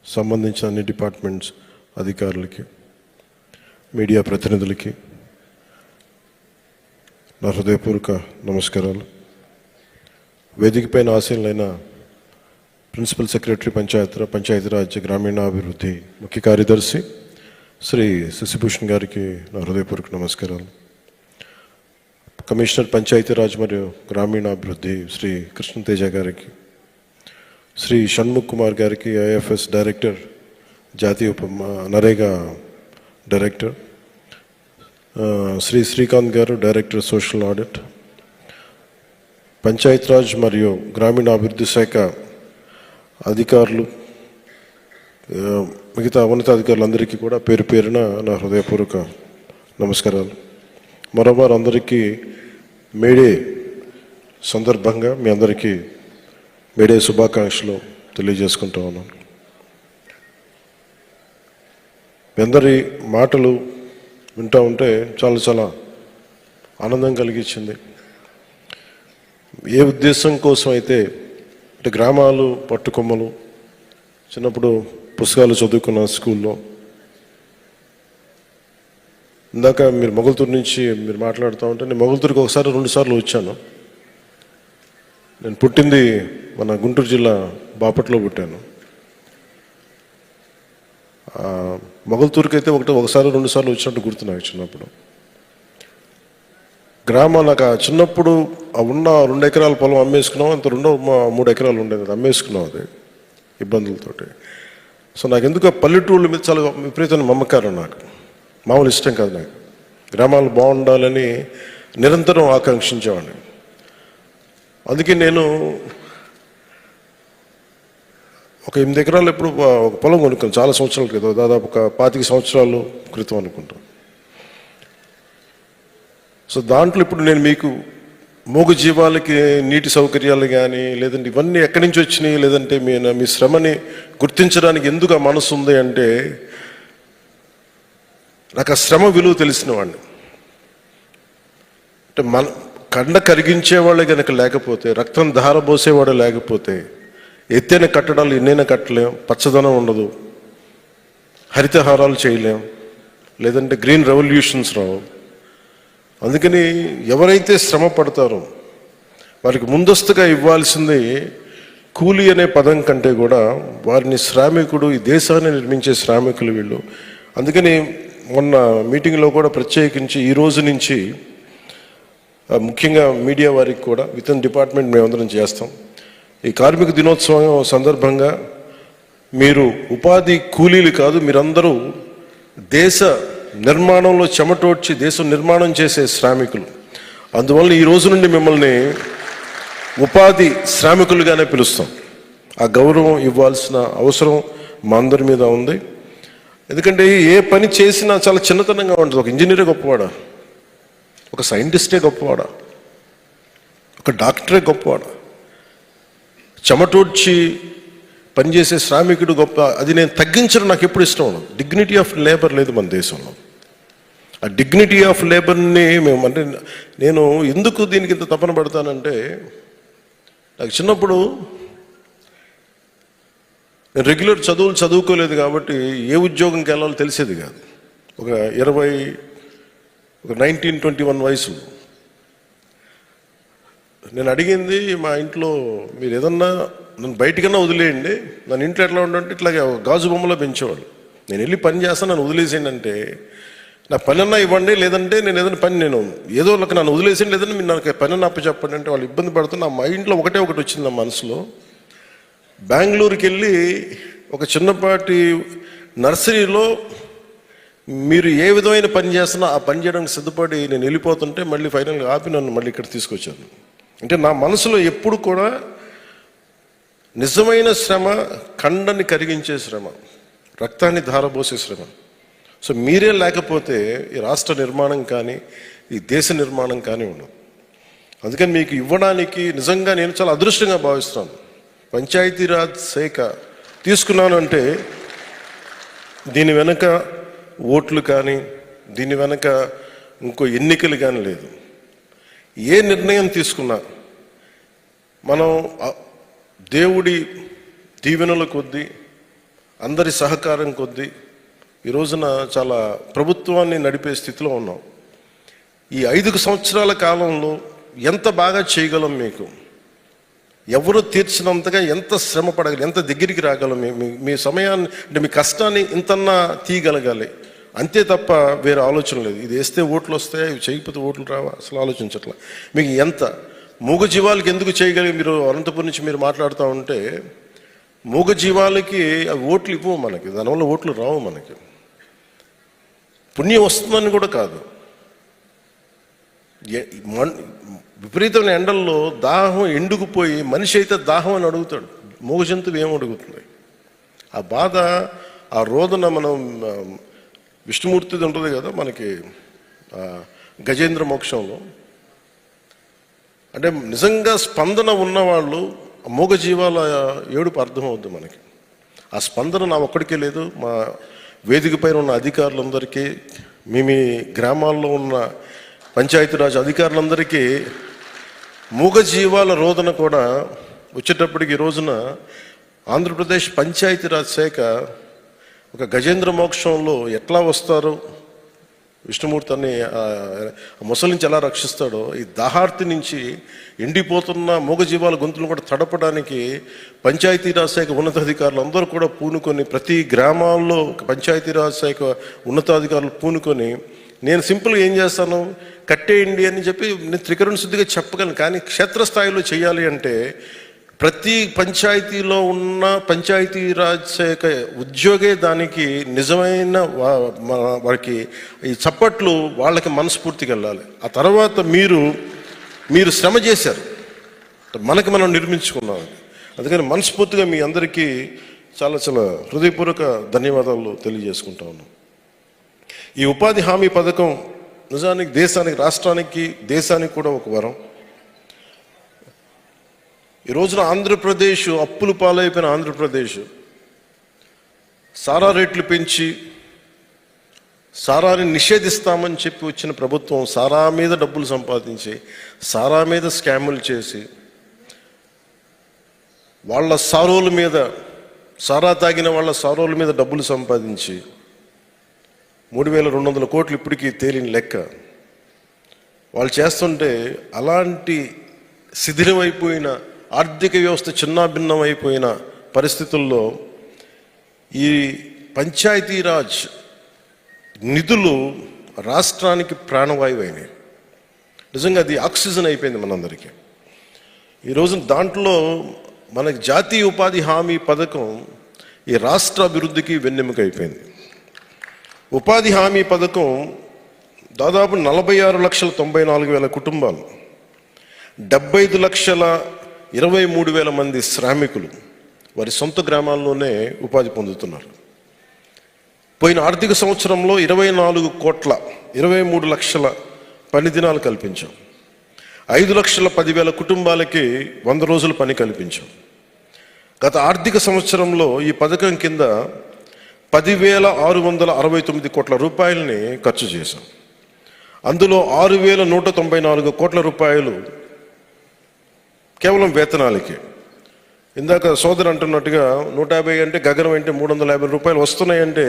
సంబంధించిన అన్ని డిపార్ట్మెంట్స్ అధికారులకి, మీడియా ప్రతినిధులకి నా హృదయపూర్వక నమస్కారాలు. వేదికపైన ఆశీనులైన ప్రిన్సిపల్ సెక్రటరీ పంచాయతీరాజ్ గ్రామీణాభివృద్ధి ముఖ్య కార్యదర్శి శ్రీ శశిభూషణ్ గారికి నా హృదయపూర్వక నమస్కారాలు. కమిషనర్ పంచాయతీరాజ్ మరియు గ్రామీణాభివృద్ధి శ్రీ కృష్ణతేజ గారికి, శ్రీ షణ్ముఖ్ కుమార్ గారికి ఐఎఫ్ఎస్ డైరెక్టర్, జాతీయ నరేగా డైరెక్టర్, శ్రీ శ్రీకాంత్ గారు డైరెక్టర్ సోషల్ ఆడిట్, పంచాయతీరాజ్ మరియు గ్రామీణాభివృద్ధి శాఖ అధికారులు, మిగతా ఉన్నతాధికారులందరికీ కూడా పేరు పేరున నా హృదయపూర్వక నమస్కారాలు. మరోమారు అందరికీ మేడే సందర్భంగా మీ అందరికీ మేడే శుభాకాంక్షలు తెలియజేసుకుంటూ ఉన్నాను. మీ అందరి మాటలు వింటూ ఉంటే చాలా ఆనందం కలిగించింది. ఏ ఉద్దేశం కోసం అయితే అంటే గ్రామాలు పట్టుకొమ్మలు, చిన్నప్పుడు పుస్తకాలు చదువుకున్న స్కూల్లో, ఇందాక మీరు మొగల్తూరు నుంచి మీరు మాట్లాడుతూ ఉంటే నేను మొగల్తూరుకి 1-2 సార్లు వచ్చాను. నేను పుట్టింది మన గుంటూరు జిల్లా బాపట్లో పుట్టాను. మొగల్తూరుకి అయితే 1-2 సార్లు వచ్చినట్టు గుర్తు నాకు చిన్నప్పుడు. నాకు చిన్నప్పుడు ఉన్న 2 ఎకరాల పొలం అమ్మేసుకున్నాం, అంత 3 ఎకరాలు ఉండేది, అది అమ్మేసుకున్నాం, అది ఇబ్బందులతోటి. సో నాకు ఎందుకు పల్లెటూళ్ళ మీద చాలా విపరీతమైన మమకారం, నాకు మామూలు ఇష్టం కాదు. నాకు గ్రామాలు బాగుండాలని నిరంతరం ఆకాంక్షించేవాడిని. అందుకే నేను ఒక 8 ఎకరాలు ఎప్పుడు ఒక పొలం కొనుక్కాను చాలా సంవత్సరాల క్రితం, దాదాపు ఒక 25 సంవత్సరాల క్రితం అనుకుంటాను. సో దాంట్లో ఇప్పుడు నేను మీకు మూగ జీవాలకి నీటి సౌకర్యాలు కానీ, లేదంటే ఇవన్నీ ఎక్కడి నుంచి వచ్చినాయి, లేదంటే మీ శ్రమని గుర్తించడానికి ఎందుకు ఆ మనసు ఉంది అంటే, నాకు ఆ శ్రమ విలువ తెలిసిన వాడిని. అంటే కండ కరిగించేవాళ్ళే కనుక లేకపోతే, రక్తం ధారపోసేవాడు లేకపోతే, ఎత్తైన కట్టడాలు ఎన్నైనా కట్టలేం, పచ్చదనం ఉండదు, హరితహారాలు చేయలేం, లేదంటే గ్రీన్ రెవల్యూషన్స్ రావు. అందుకని ఎవరైతే శ్రమ పడతారో వారికి ముందస్తుగా ఇవ్వాల్సింది కూలి అనే పదం కంటే కూడా వారిని శ్రామికుడు, ఈ దేశాన్ని నిర్మించే శ్రామికులు వీళ్ళు. అందుకని మొన్న మీటింగ్లో కూడా ప్రత్యేకించి ఈ రోజు నుంచి ముఖ్యంగా మీడియా వారికి కూడా విత్ ఇన్ డిపార్ట్మెంట్ మేమందరం చేస్తాం. ఈ కార్మిక దినోత్సవం సందర్భంగా మీరు ఉపాధి కూలీలు కాదు, మీరందరూ దేశ నిర్మాణంలో చెమటోడ్చి దేశం నిర్మాణం చేసే శ్రామికులు. అందువల్ల ఈ రోజు నుండి మిమ్మల్ని ఉపాధి శ్రామికులుగానే పిలుస్తాం. ఆ గౌరవం ఇవ్వాల్సిన అవసరం మా అందరి మీద ఉంది. ఎందుకంటే ఏ పని చేసినా చాలా చిన్నతనంగా ఉంటుంది. ఒక ఇంజనీరే గొప్పవాడా, ఒక సైంటిస్టే గొప్పవాడా, ఒక డాక్టరే గొప్పవాడా, చెమటోడ్చి పనిచేసే శ్రామికుడు గొప్ప, అది నేను తగ్గించడం నాకు ఎప్పుడు ఇష్టం ఉండదు. డిగ్నిటీ ఆఫ్ లేబర్ లేదు మన దేశంలో. ఆ డిగ్నిటీ ఆఫ్ లేబర్ని అంటే నేను ఎందుకు దీనికి ఇంత తపన పడతానంటే, నాకు చిన్నప్పుడు నేను రెగ్యులర్ చదువులు చదువుకోలేదు కాబట్టి ఏ ఉద్యోగంకి వెళ్ళాలో తెలిసేది కాదు. ఒక 19-21 వయసులో నేను అడిగింది మా ఇంట్లో, మీరు ఏదన్నా నన్ను బయటికన్నా వదిలేయండి, నన్ను ఇంట్లో ఎట్లా ఉండంటే ఇట్లాగే గాజు బొమ్మలో పెంచేవాళ్ళు. నేను వెళ్ళి పని చేస్తాను, నన్ను వదిలేసేయండి అంటే, నా పని అన్నా ఇవ్వండి, లేదంటే నేను ఏదైనా పని నేను ఏదో ఒక నన్ను వదిలేసేయండి, లేదంటే మీరు నాకు పని అన్న అప్పు చెప్పండి అంటే వాళ్ళు ఇబ్బంది పడుతూ నా మైండ్లో ఒకటి వచ్చింది నా మనసులో. బెంగళూరుకి వెళ్ళి ఒక చిన్నపాటి నర్సరీలో మీరు ఏ విధమైన పని చేస్తున్నా ఆ పని చేయడానికి సిద్ధపడి నేను వెళ్ళిపోతుంటే మళ్ళీ ఫైనల్గా ఆపి నన్ను మళ్ళీ ఇక్కడ తీసుకొచ్చాను. అంటే నా మనసులో ఎప్పుడు కూడా నిజమైన శ్రమ, కండని కరిగించే శ్రమ, రక్తాన్ని ధారపోసే శ్రమ. సో మీరే లేకపోతే ఈ రాష్ట్ర నిర్మాణం కానీ ఈ దేశ నిర్మాణం కానీ ఉండదు. అందుకని మీకు ఇవ్వడానికి నిజంగా నేను చాలా అదృష్టంగా భావిస్తున్నాను. పంచాయతీరాజ్ శాఖ తీసుకున్నాను అంటే దీని వెనక ఓట్లు కానీ దీని వెనక ఇంకో ఎన్నికలు కానీ లేదు. ఏ నిర్ణయం తీసుకున్నా మనం దేవుడి దీవెనల కొద్దీ అందరి సహకారం కొద్దీ ఈ రోజున చాలా ప్రభుత్వాన్ని నడిపే స్థితిలో ఉన్నాం. ఈ 5 సంవత్సరాల కాలంలో ఎంత బాగా చేయగలం, మీకు ఎవరు తీర్చినంతగా ఎంత శ్రమ పడగలి, ఎంత దగ్గరికి రాగలం, మీ సమయాన్ని అంటే మీ కష్టాన్ని ఇంతన్నా తీయగలగాలి. అంతే తప్ప వేరే ఆలోచన లేదు. ఇది వేస్తే ఓట్లు వస్తాయి, ఇవి చేయకపోతే ఓట్లు రావా, అసలు ఆలోచించట్లా. మీకు ఎంత మూగజీవాలకి ఎందుకు చేయగలిగి, మీరు అనంతపురం నుంచి మీరు మాట్లాడుతూ ఉంటే మూగజీవాలకి ఓట్లు ఇవ్వవు మనకి, దానివల్ల ఓట్లు రావు మనకి. పుణ్యం వస్తుందని కూడా కాదు, విపరీతమైన ఎండల్లో దాహం ఎండుకుపోయి మనిషి అయితే దాహం అని అడుగుతాడు, మూగ జంతువు ఏం అడుగుతుంది? ఆ బాధ, ఆ రోదన మనం విష్ణుమూర్తిది ఉంటుంది కదా మనకి గజేంద్ర మోక్షంలో. అంటే నిజంగా స్పందన ఉన్నవాళ్ళు మూగజీవాల ఏడుపు అర్థమవుద్ది మనకి. ఆ స్పందన నా ఒక్కడికే లేదు, మా వేదిక పైన ఉన్న అధికారులందరికీ, మీ గ్రామాల్లో ఉన్న పంచాయతీరాజ్ అధికారులందరికీ మూగజీవాల రోదన కూడా వచ్చేటప్పటికి ఈ రోజున ఆంధ్రప్రదేశ్ పంచాయతీరాజ్ శాఖ ఒక గజేంద్ర మోక్షంలో ఎట్లా వస్తారో విష్ణుమూర్తిని ముసలి నుంచి ఎలా రక్షిస్తాడో, ఈ దాహార్తి నుంచి ఎండిపోతున్న మూగజీవాల గొంతులను కూడా తడపడానికి పంచాయతీరాజ్ శాఖ ఉన్నతాధికారులు అందరూ కూడా పూనుకొని, ప్రతి గ్రామాల్లో పంచాయతీరాజ్ శాఖ ఉన్నతాధికారులు పూనుకొని, నేను సింపుల్గా ఏం చేస్తాను, కట్టేయండి అని చెప్పి నేను త్రికరణ శుద్ధిగా చెప్పగలను. కానీ క్షేత్రస్థాయిలో చేయాలి అంటే ప్రతి పంచాయతీలో ఉన్న పంచాయతీరాజ్ శాఖ ఉద్యోగే దానికి నిజమైన వారికి ఈ చప్పట్లు వాళ్ళకి మనస్ఫూర్తికి వెళ్ళాలి. ఆ తర్వాత మీరు శ్రమ చేశారు, మనకి మనం నిర్మించుకున్నాం. అందుకని మనస్ఫూర్తిగా మీ అందరికీ చాలా చాలా హృదయపూర్వక ధన్యవాదాలు తెలియజేసుకుంటా ఉన్నాం. ఈ ఉపాధి హామీ పథకం నిజానికి దేశానికి, రాష్ట్రానికి, దేశానికి కూడా ఒక వరం. ఈ రోజున ఆంధ్రప్రదేశ్ అప్పులు పాలైపోయిన ఆంధ్రప్రదేశ్ సారా రేట్లు పెంచి సారాని నిషేధిస్తామని చెప్పి వచ్చిన ప్రభుత్వం సారా మీద డబ్బులు సంపాదించి, సారా మీద స్కాములు చేసి, వాళ్ళ సారోల మీద, సారా తాగిన వాళ్ళ సారోల మీద డబ్బులు సంపాదించి 3,200 కోట్లు ఇప్పటికీ తేలిన లెక్క. వాళ్ళు చేస్తుంటే అలాంటి శిథిలమైపోయిన ఆర్థిక వ్యవస్థ చిన్నాభిన్నం అయిపోయిన పరిస్థితుల్లో ఈ పంచాయతీరాజ్ నిధులు రాష్ట్రానికి ప్రాణవాయువు అయినాయి. నిజంగా అది ఆక్సిజన్ అయిపోయింది మనందరికీ. ఈరోజు దాంట్లో మనకి జాతీయ ఉపాధి హామీ పథకం ఈ రాష్ట్ర అభివృద్ధికి వెన్నెముక అయిపోయింది. ఉపాధి హామీ పథకం దాదాపు 46,94,000 కుటుంబాలు, 75,23,000 మంది శ్రామికులు వారి సొంత గ్రామాల్లోనే ఉపాధి పొందుతున్నారు. పోయిన ఆర్థిక సంవత్సరంలో 23 లక్షల పని దినాలు కల్పించాం. 5,10,000 కుటుంబాలకి 100 రోజుల పని కల్పించాం. గత ఆర్థిక సంవత్సరంలో ఈ పథకం కింద 10,669 కోట్ల రూపాయలని ఖర్చు చేశాం. అందులో 6,194 కోట్ల రూపాయలు కేవలం వేతనాలకి. ఇందాక సోదరు అంటున్నట్టుగా 150 అంటే గగనం అంటే 350 రూపాయలు వస్తున్నాయంటే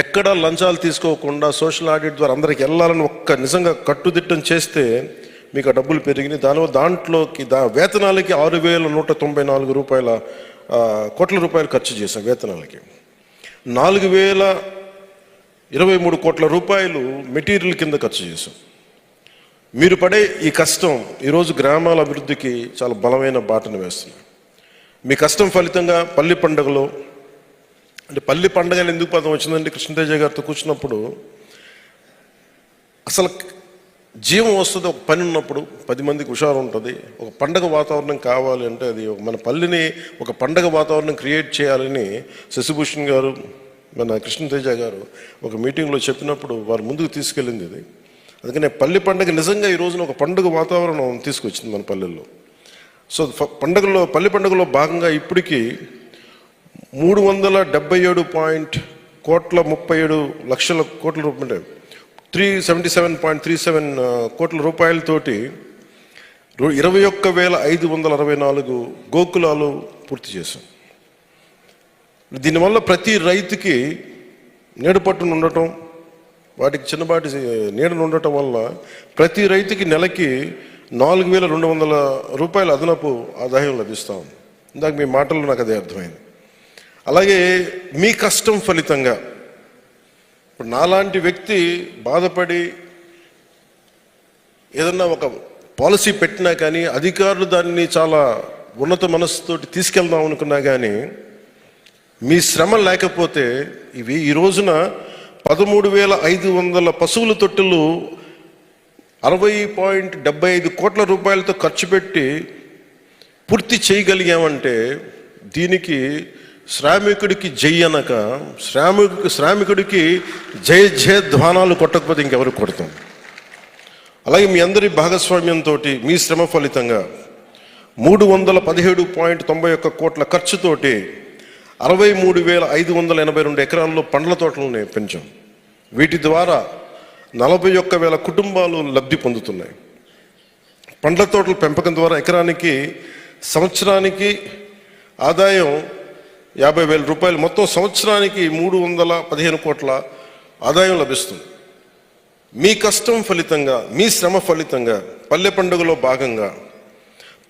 ఎక్కడ లంచాలు తీసుకోకుండా సోషల్ ఆడిట్ ద్వారా అందరికి వెళ్ళాలని ఒక్క నిజంగా కట్టుదిట్టం చేస్తే మీకు ఆ డబ్బులు పెరిగినాయి. దాంట్లోకి వేతనాలకి 6,194 కోట్ల రూపాయలు ఖర్చు చేశాం. వేతనాలకి 4,023 కోట్ల రూపాయలు మెటీరియల్ కింద ఖర్చు చేశాం. మీరు పడే ఈ కష్టం ఈరోజు గ్రామాల అభివృద్ధికి చాలా బలమైన బాటను వేస్తుంది. మీ కష్టం ఫలితంగా పల్లి పండుగలో, అంటే పల్లి పండుగ ఎందుకు పదం వచ్చిందంటే కృష్ణతేజ గారితో కూర్చున్నప్పుడు అసలు జీవం వస్తుంది. ఒక పని ఉన్నప్పుడు 10 మందికి హుషారు ఉంటుంది. ఒక పండగ వాతావరణం కావాలి అంటే అది మన పల్లిని ఒక పండగ వాతావరణం క్రియేట్ చేయాలని శశిభూషణ్ గారు, మన కృష్ణతేజ గారు ఒక మీటింగ్లో చెప్పినప్పుడు వారు ముందుకు తీసుకెళ్ళింది ఇది. అందుకనే పల్లి పండుగ నిజంగా ఈ రోజున ఒక పండుగ వాతావరణం తీసుకొచ్చింది మన పల్లెల్లో. సో పల్లి పండుగలో భాగంగా ఇప్పటికీ 377 కోట్ల రూపాయలు 377.37 కోట్ల రూపాయలతోటి 21,564 గోకులాలు పూర్తి చేశాం. దీనివల్ల ప్రతి రైతుకి నీడపట్టును ఉండటం, వాటికి చిన్నపాటి నీడను ఉండటం వల్ల ప్రతి రైతుకి నెలకి 4,200 రూపాయల అదనపు ఆదాయం లభిస్తాం. ఇందాక మీ మాటల్లో నాకు అదే అర్థమైంది. అలాగే మీ కష్టం ఫలితంగా ఇప్పుడు నాలాంటి వ్యక్తి బాధపడి ఏదన్నా ఒక పాలసీ పెట్టినా కానీ అధికారులు దాన్ని చాలా ఉన్నత మనస్సుతోటి తీసుకెళ్దాం అనుకున్నా కానీ మీ శ్రమ లేకపోతే ఈ రోజున 13,500 పశువుల తొట్టెలు 60.75 కోట్ల రూపాయలతో ఖర్చు పెట్టి పూర్తి చేయగలిగామంటే దీనికి శ్రామికుడికి జై అనక శ్రామికుడికి జయ ధ్వానాలు కొట్టకపోతే ఇంకెవరు కొడతాం. అలాగే మీ అందరి భాగస్వామ్యంతో మీ శ్రమ ఫలితంగా 317.91 కోట్ల ఖర్చుతోటి 63,582 ఎకరాల్లో పండ్ల తోటలను పెంచాం. వీటి ద్వారా 41,000 కుటుంబాలు లబ్ధి పొందుతున్నాయి. పండ్ల తోటల పెంపకం ద్వారా ఎకరానికి సంవత్సరానికి ఆదాయం 50,000 రూపాయలు, మొత్తం సంవత్సరానికి 315 కోట్ల ఆదాయం లభిస్తుంది. మీ కష్టం ఫలితంగా, మీ శ్రమ ఫలితంగా పల్లె పండుగలో భాగంగా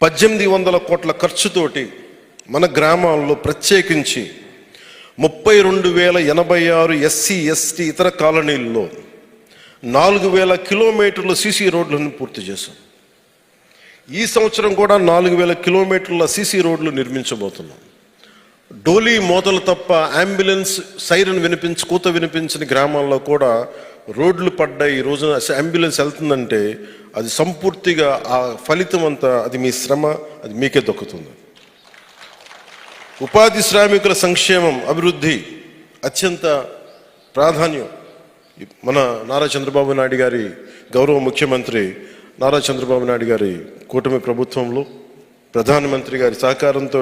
1,800 కోట్ల ఖర్చుతోటి మన గ్రామాల్లో ప్రత్యేకించి 32,086 ఎస్సీ ఎస్టీ ఇతర కాలనీల్లో 4,000 కిలోమీటర్ల సీసీ రోడ్లను పూర్తి చేశాం. ఈ సంవత్సరం కూడా 4,000 కిలోమీటర్ల సీసీ రోడ్లు నిర్మించబోతున్నాం. డోలీ మోతలు తప్ప అంబులెన్స్ సైరన్ కూత వినిపించిన గ్రామాల్లో కూడా రోడ్లు పడ్డాయి. ఈ రోజున అంబులెన్స్ వెళ్తుందంటే అది సంపూర్తిగా ఆ ఫలితం అంతా అది మీ శ్రమ, అది మీకే దక్కుతుంది. ఉపాధి శ్రామికుల సంక్షేమం, అభివృద్ధి అత్యంత ప్రాధాన్యం. మన నారా చంద్రబాబు నాయుడు గారి గౌరవ ముఖ్యమంత్రి నారా చంద్రబాబు నాయుడు గారి కూటమి ప్రభుత్వంలో ప్రధానమంత్రి గారి సహకారంతో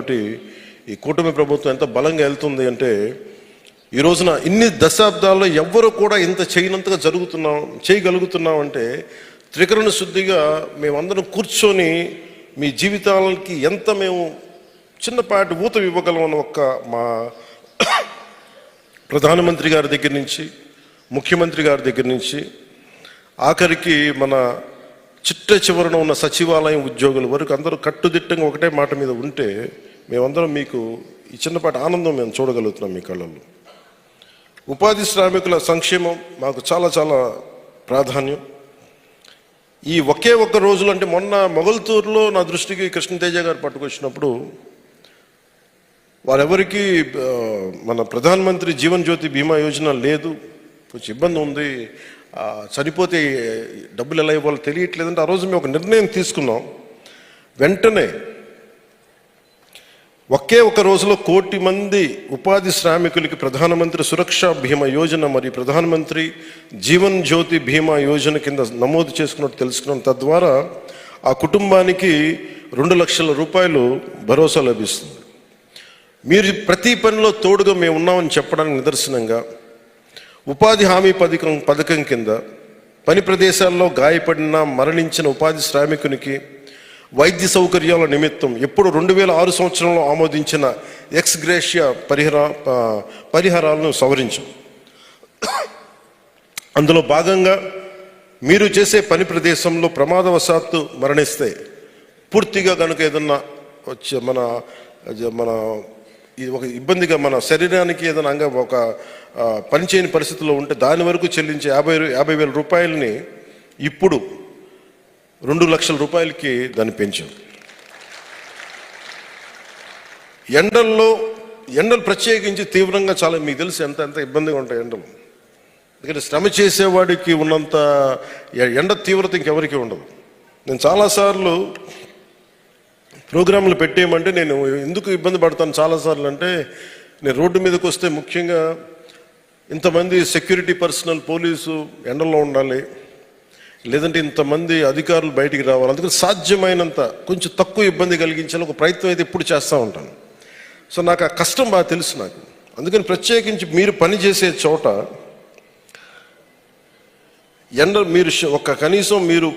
ఈ కూటమి ప్రభుత్వం ఎంత బలంగా వెళ్తుంది అంటే ఈ రోజున ఇన్ని దశాబ్దాల్లో ఎవ్వరూ కూడా ఇంత చేయనంతగా చేయగలుగుతున్నాం అంటే త్రికరణ శుద్ధిగా మేమందరం కూర్చొని మీ జీవితాలకి ఎంత మేము చిన్నపాటి ఊత ఇవ్వగలం అన్న ఒక్క మా ప్రధానమంత్రి గారి దగ్గర నుంచి, ముఖ్యమంత్రి గారి దగ్గర నుంచి ఆఖరికి మన చివరన ఉన్న సచివాలయం ఉద్యోగుల వరకు అందరూ కట్టుదిట్టంగా ఒకటే మాట మీద ఉంటే మేమందరం మీకు ఈ చిన్నపాటి ఆనందం మేము చూడగలుగుతున్నాం మీ కళ్ళల్లో. ఉపాధి శ్రామికుల సంక్షేమం మాకు చాలా చాలా ప్రాధాన్యం. ఈ ఒకే ఒక్క రోజులు అంటే మొన్న మొగల్తూరులో నా దృష్టికి కృష్ణతేజ గారు పట్టుకొచ్చినప్పుడు వారెవరికి మన ప్రధానమంత్రి జీవన్ జ్యోతి బీమా యోజన లేదు, కొంచెం ఇబ్బంది ఉంది, చనిపోతే డబ్బులు ఎలా ఇవ్వాలో తెలియట్లేదంటే ఆ రోజు మేము ఒక నిర్ణయం తీసుకున్నాం. వెంటనే ఒకే ఒక రోజులో 1 కోటి మంది ఉపాధి శ్రామికులకి ప్రధానమంత్రి సురక్షా బీమా యోజన మరియు ప్రధానమంత్రి జీవన్ జ్యోతి బీమా యోజన కింద నమోదు చేసుకున్నట్టు తెలుసుకున్నాం. తద్వారా ఆ కుటుంబానికి 2 లక్షల రూపాయలు భరోసా లభిస్తుంది. మీరు ప్రతి పనిలో తోడుగా మేము ఉన్నామని చెప్పడానికి నిదర్శనంగా ఉపాధి హామీ పథకం కింద పని ప్రదేశాల్లో గాయపడిన మరణించిన ఉపాధి శ్రామికునికి వైద్య సౌకర్యాల నిమిత్తం ఎప్పుడు 2006 సంవత్సరంలో ఆమోదించిన ఎక్స్ గ్రేషియా పరిహారాలను సవరించాం. అందులో భాగంగా మీరు చేసే పని ప్రదేశంలో ప్రమాదవశాత్తు మరణిస్తే పూర్తిగా కనుక ఏదన్నా వచ్చే మన ఒక ఇబ్బందిగా మన శరీరానికి ఏదైనా ఒక పనిచేయని పరిస్థితిలో ఉంటే దాని వరకు చెల్లించే 50,000 రూపాయలని ఇప్పుడు 2 లక్షల రూపాయలకి దాన్ని పెంచాం. ఎండలు ప్రత్యేకించి తీవ్రంగా చాలా మీకు తెలిసి ఎంత ఇబ్బందిగా ఉంటాయి ఎండలు. ఎందుకంటే శ్రమ చేసేవాడికి ఉన్నంత ఎండ తీవ్రత ఇంకెవరికి ఉండదు. నేను చాలాసార్లు ప్రోగ్రాంలు పెట్టేయమంటే నేను ఎందుకు ఇబ్బంది పడతాను చాలాసార్లు అంటే నేను రోడ్డు మీదకి వస్తే ముఖ్యంగా ఇంతమంది సెక్యూరిటీ పర్సనల్ పోలీసు ఎండల్లో ఉండాలి, లేదంటే ఇంతమంది అధికారులు బయటికి రావాలి. అందుకని సాధ్యమైనంత కొంచెం తక్కువ ఇబ్బంది కలిగించాలని ఒక ప్రయత్నం అయితే ఎప్పుడు చేస్తూ ఉంటాను. సో నాకు ఆ కష్టం బాగా తెలుసు నాకు. అందుకని ప్రత్యేకించి మీరు పనిచేసే చోట మీరు కనీసం మీరు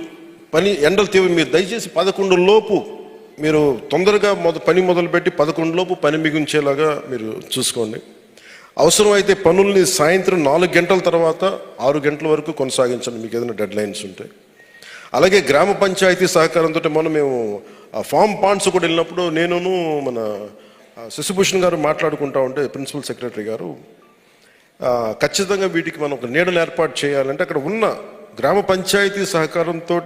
ఎండలు తీవ్ర మీరు దయచేసి 11 లోపు మీరు తొందరగా పని మొదలుపెట్టి 11 లోపు పని మిగించేలాగా మీరు చూసుకోండి. అవసరమైతే పనుల్ని సాయంత్రం 4 గంటల తర్వాత 6 గంటల వరకు కొనసాగించండి మీకు ఏదైనా డెడ్ లైన్స్ ఉంటాయి. అలాగే గ్రామ పంచాయతీ సహకారంతో మేము ఫామ్ పాండ్స్ కూడా వెళ్ళినప్పుడు నేను మన శశిభూషణ్ గారు మాట్లాడుకుంటా ఉంటే ప్రిన్సిపల్ సెక్రటరీ గారు ఖచ్చితంగా వీటికి మనం ఒక నీడలు ఏర్పాటు చేయాలంటే అక్కడ ఉన్న గ్రామ పంచాయతీ సహకారంతో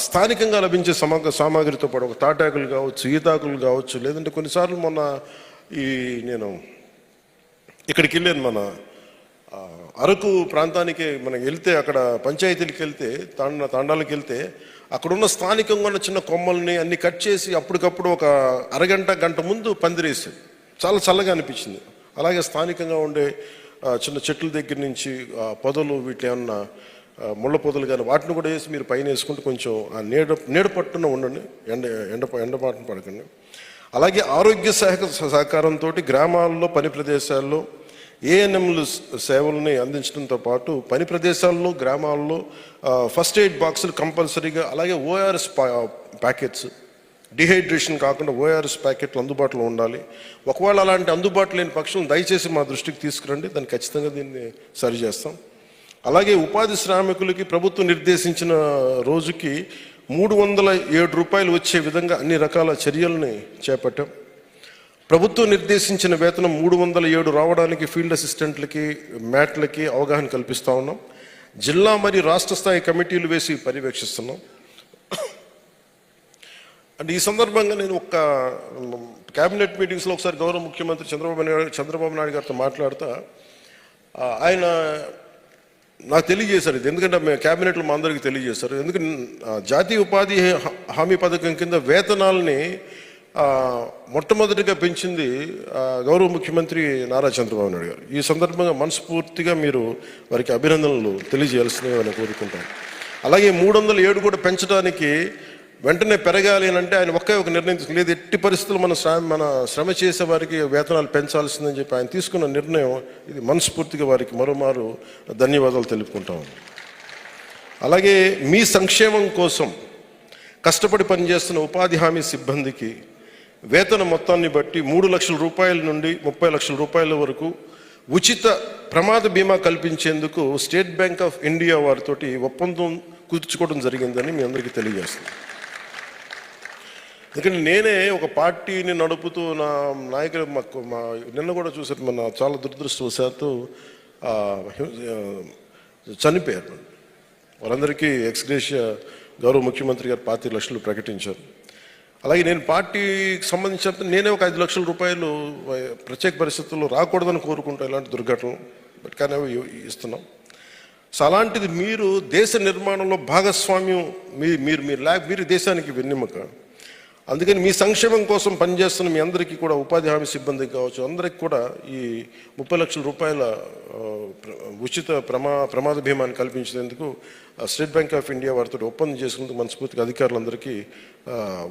స్థానికంగా లభించే సామాగ్రితో పాటు ఒక తాటాకులు కావచ్చు, ఈతాకులు కావచ్చు, లేదంటే కొన్నిసార్లు మొన్న నేను ఇక్కడికి వెళ్ళాను మన అరకు ప్రాంతానికి మనం వెళ్తే అక్కడ పంచాయతీలకు వెళ్తే తాండాలకు వెళ్తే అక్కడున్న స్థానికంగా ఉన్న చిన్న కొమ్మల్ని అన్ని కట్ చేసి అప్పటికప్పుడు ఒక గంట ముందు పందిరేసి చాలా చల్లగా అనిపించింది. అలాగే స్థానికంగా ఉండే చిన్న చెట్ల దగ్గర నుంచి పొదలు వీటి ఏమన్నా ముళ్ళ పొదలు కానీ వాటిని కూడా వేసి మీరు పైన వేసుకుంటే కొంచెం ఆ నీడ పట్టున ఉండండి, ఎండపాటున పడకండి. అలాగే ఆరోగ్య సహకారంతో గ్రామాల్లో పని ప్రదేశాల్లో ఏఎన్ఎంలు సేవల్ని అందించడంతో పాటు పని ప్రదేశాల్లో గ్రామాల్లో ఫస్ట్ ఎయిడ్ బాక్సులు కంపల్సరీగా, అలాగే ఓఆర్ఎస్ ప్యాకెట్స్, డిహైడ్రేషన్ కాకుండా ఓఆర్ఎస్ ప్యాకెట్లు అందుబాటులో ఉండాలి. ఒకవేళ అలాంటి అందుబాటులో లేని పక్షం దయచేసి మా దృష్టికి తీసుకురండి, దాన్ని ఖచ్చితంగా దీన్ని సరిచేస్తాం. అలాగే ఉపాధి శ్రామికులకి ప్రభుత్వం నిర్దేశించిన రోజుకి 307 రూపాయలు వచ్చే విధంగా అన్ని రకాల చర్యల్ని చేపట్టాం. ప్రభుత్వం నిర్దేశించిన వేతనం 307 రావడానికి ఫీల్డ్ అసిస్టెంట్లకి, మ్యాట్లకి అవగాహన కల్పిస్తూ ఉన్నాం. జిల్లా మరియు రాష్ట్ర స్థాయి కమిటీలు వేసి పర్యవేక్షిస్తున్నాం. అంటే ఈ సందర్భంగా నేను ఒక క్యాబినెట్ మీటింగ్స్లో ఒకసారి గౌరవ ముఖ్యమంత్రి చంద్రబాబు నాయుడు గారితో మాట్లాడుతూ ఆయన నాకు తెలియజేశారు ఇది, ఎందుకంటే మేము క్యాబినెట్లో మా అందరికీ తెలియజేశారు. ఎందుకంటే జాతీయ ఉపాధి హామీ పథకం కింద వేతనాలని మొట్టమొదటిగా పెంచింది గౌరవ ముఖ్యమంత్రి నారా చంద్రబాబు నాయుడు గారు. ఈ సందర్భంగా మనస్ఫూర్తిగా మీరు వారికి అభినందనలు తెలియజేయాల్సిందిగా నేను కోరుకుంటాను. అలాగే 307 కూడా పెంచడానికి వెంటనే పెరగాలి అని అంటే ఆయన ఒకే ఒక నిర్ణయం తీసుకుని, లేదు ఎట్టి పరిస్థితులు మన శ్రమ చేసే వారికి వేతనాలు పెంచాల్సిందని చెప్పి ఆయన తీసుకున్న నిర్ణయం ఇది మనస్ఫూర్తిగా వారికి మరోమారు ధన్యవాదాలు తెలుపుకుంటాం. అలాగే మీ సంక్షేమం కోసం కష్టపడి పనిచేస్తున్న ఉపాధి హామీ సిబ్బందికి వేతన మొత్తాన్ని బట్టి 3 లక్షల రూపాయల నుండి 30 లక్షల రూపాయల వరకు ఉచిత ప్రమాద బీమా కల్పించేందుకు స్టేట్ బ్యాంక్ ఆఫ్ ఇండియా వారితోటి ఒప్పందం కుదుర్చుకోవడం జరిగిందని మీ అందరికీ తెలియజేస్తున్నాను. ఎందుకంటే నేనే ఒక పార్టీని నడుపుతూ నా నాయకులు మా నిన్న కూడా చూసారు, మన చాలా దురదృష్టవశాత్తు చనిపోయారు. వాళ్ళందరికీ ఎక్స్గ్రేషియా గౌరవ ముఖ్యమంత్రి గారు 25 లక్షలు ప్రకటించారు. అలాగే నేను పార్టీకి సంబంధించిన నేనే ఒక 5 లక్షల రూపాయలు ప్రత్యేక పరిస్థితుల్లో రాకూడదని కోరుకుంటా ఇలాంటి దుర్ఘటనలు, బట్ కానీ అవి ఇస్తున్నాం. సో అలాంటిది మీరు దేశ నిర్మాణంలో భాగస్వామ్యం మీరు దేశానికి వెన్నెముక. అందుకని మీ సంక్షేమం కోసం పనిచేస్తున్న మీ అందరికీ కూడా ఉపాధి హామీ సిబ్బందికి కావచ్చు అందరికీ కూడా ఈ 30 లక్షల రూపాయల ఉచిత ప్రమాద బీమాని కల్పించేందుకు స్టేట్ బ్యాంక్ ఆఫ్ ఇండియా వారితో ఒప్పందం చేసుకునేందుకు మనస్ఫూర్తిగా అధికారులందరికీ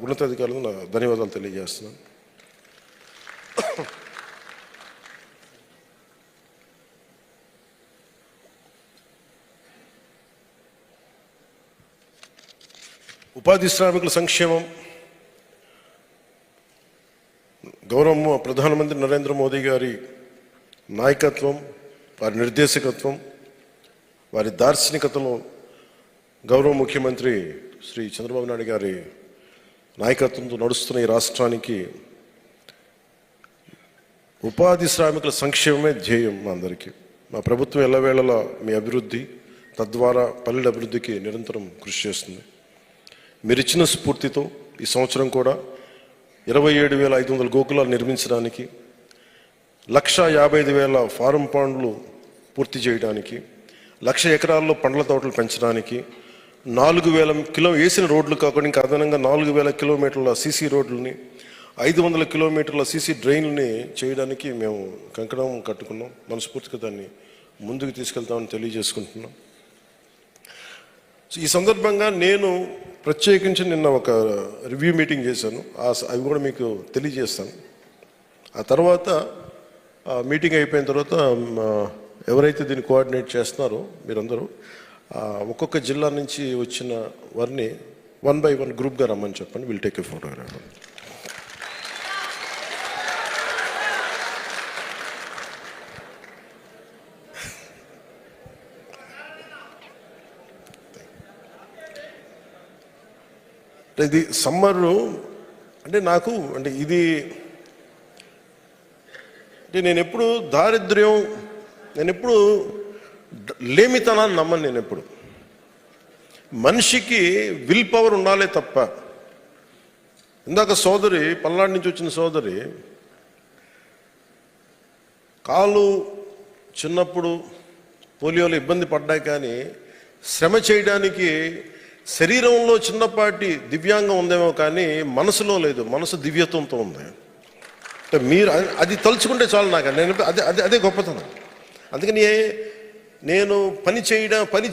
ఉన్నతాధికారులకు నా ధన్యవాదాలు తెలియజేస్తున్నాను. ఉపాధి శ్రామికుల సంక్షేమం గౌరవ ప్రధానమంత్రి నరేంద్ర మోదీ గారి నాయకత్వం, వారి నిర్దేశకత్వం, వారి దార్శనికతలో గౌరవ ముఖ్యమంత్రి శ్రీ చంద్రబాబు నాయుడు గారి నాయకత్వంతో నడుస్తున్న ఈ రాష్ట్రానికి ఉపాధి శ్రామికుల సంక్షేమమే ధ్యేయం. మా అందరికీ మా ప్రభుత్వం ఎల్లవేళలా మీ అభివృద్ధి, తద్వారా పల్లెల అభివృద్ధికి నిరంతరం కృషి చేస్తుంది. మీరిచ్చిన స్ఫూర్తితో ఈ సంవత్సరం కూడా 27,500 గోకులాలు నిర్మించడానికి, 1,55,000 ఫారం పాండ్లు పూర్తి చేయడానికి, 1,00,000 ఎకరాల్లో పండ్ల తోటలు పెంచడానికి, 4,000 వేసిన రోడ్లు కాకుండా ఇంకా అదనంగా 4,000 కిలోమీటర్ల సీసీ రోడ్లని, 500 కిలోమీటర్ల సీసీ డ్రైన్లని చేయడానికి మేము కంకణం కట్టుకున్నాం. మనస్ఫూర్తిగా దాన్ని ముందుకు తీసుకెళ్తామని తెలియజేసుకుంటున్నాం. ఈ సందర్భంగా నేను ప్రత్యేకించి నిన్న ఒక రివ్యూ మీటింగ్ చేశాను, అవి కూడా మీకు తెలియజేస్తాను. ఆ తర్వాత మీటింగ్ అయిపోయిన తర్వాత ఎవరైతే దీన్ని కోఆర్డినేట్ చేస్తున్నారో మీరందరూ ఒక్కొక్క జిల్లా నుంచి వచ్చిన వారిని 1 by 1 గ్రూప్గా రమ్మని చెప్పండి. Will take a photograph. ఇది సమ్మర్ అంటే నాకు అంటే ఇది అంటే నేను ఎప్పుడు దారిద్ర్యం, నేను ఎప్పుడు లేమితనాన్ని నమ్మను. నేను ఎప్పుడు మనిషికి విల్ పవర్ ఉండాలే తప్ప. ఇందాక సోదరి పల్నాడు నుంచి వచ్చిన సోదరి కాలు చిన్నప్పుడు పోలియోలో ఇబ్బంది పడ్డాయి, కానీ శ్రమ చేయడానికి శరీరంలో చిన్నపాటి దివ్యాంగం ఉందేమో కానీ మనసులో లేదు. మనసు దివ్యత్వంతో ఉంది. మీరు అది తలుచుకుంటే చాలు నాకు. నేను అదే గొప్పతనం. అందుకని నేను పని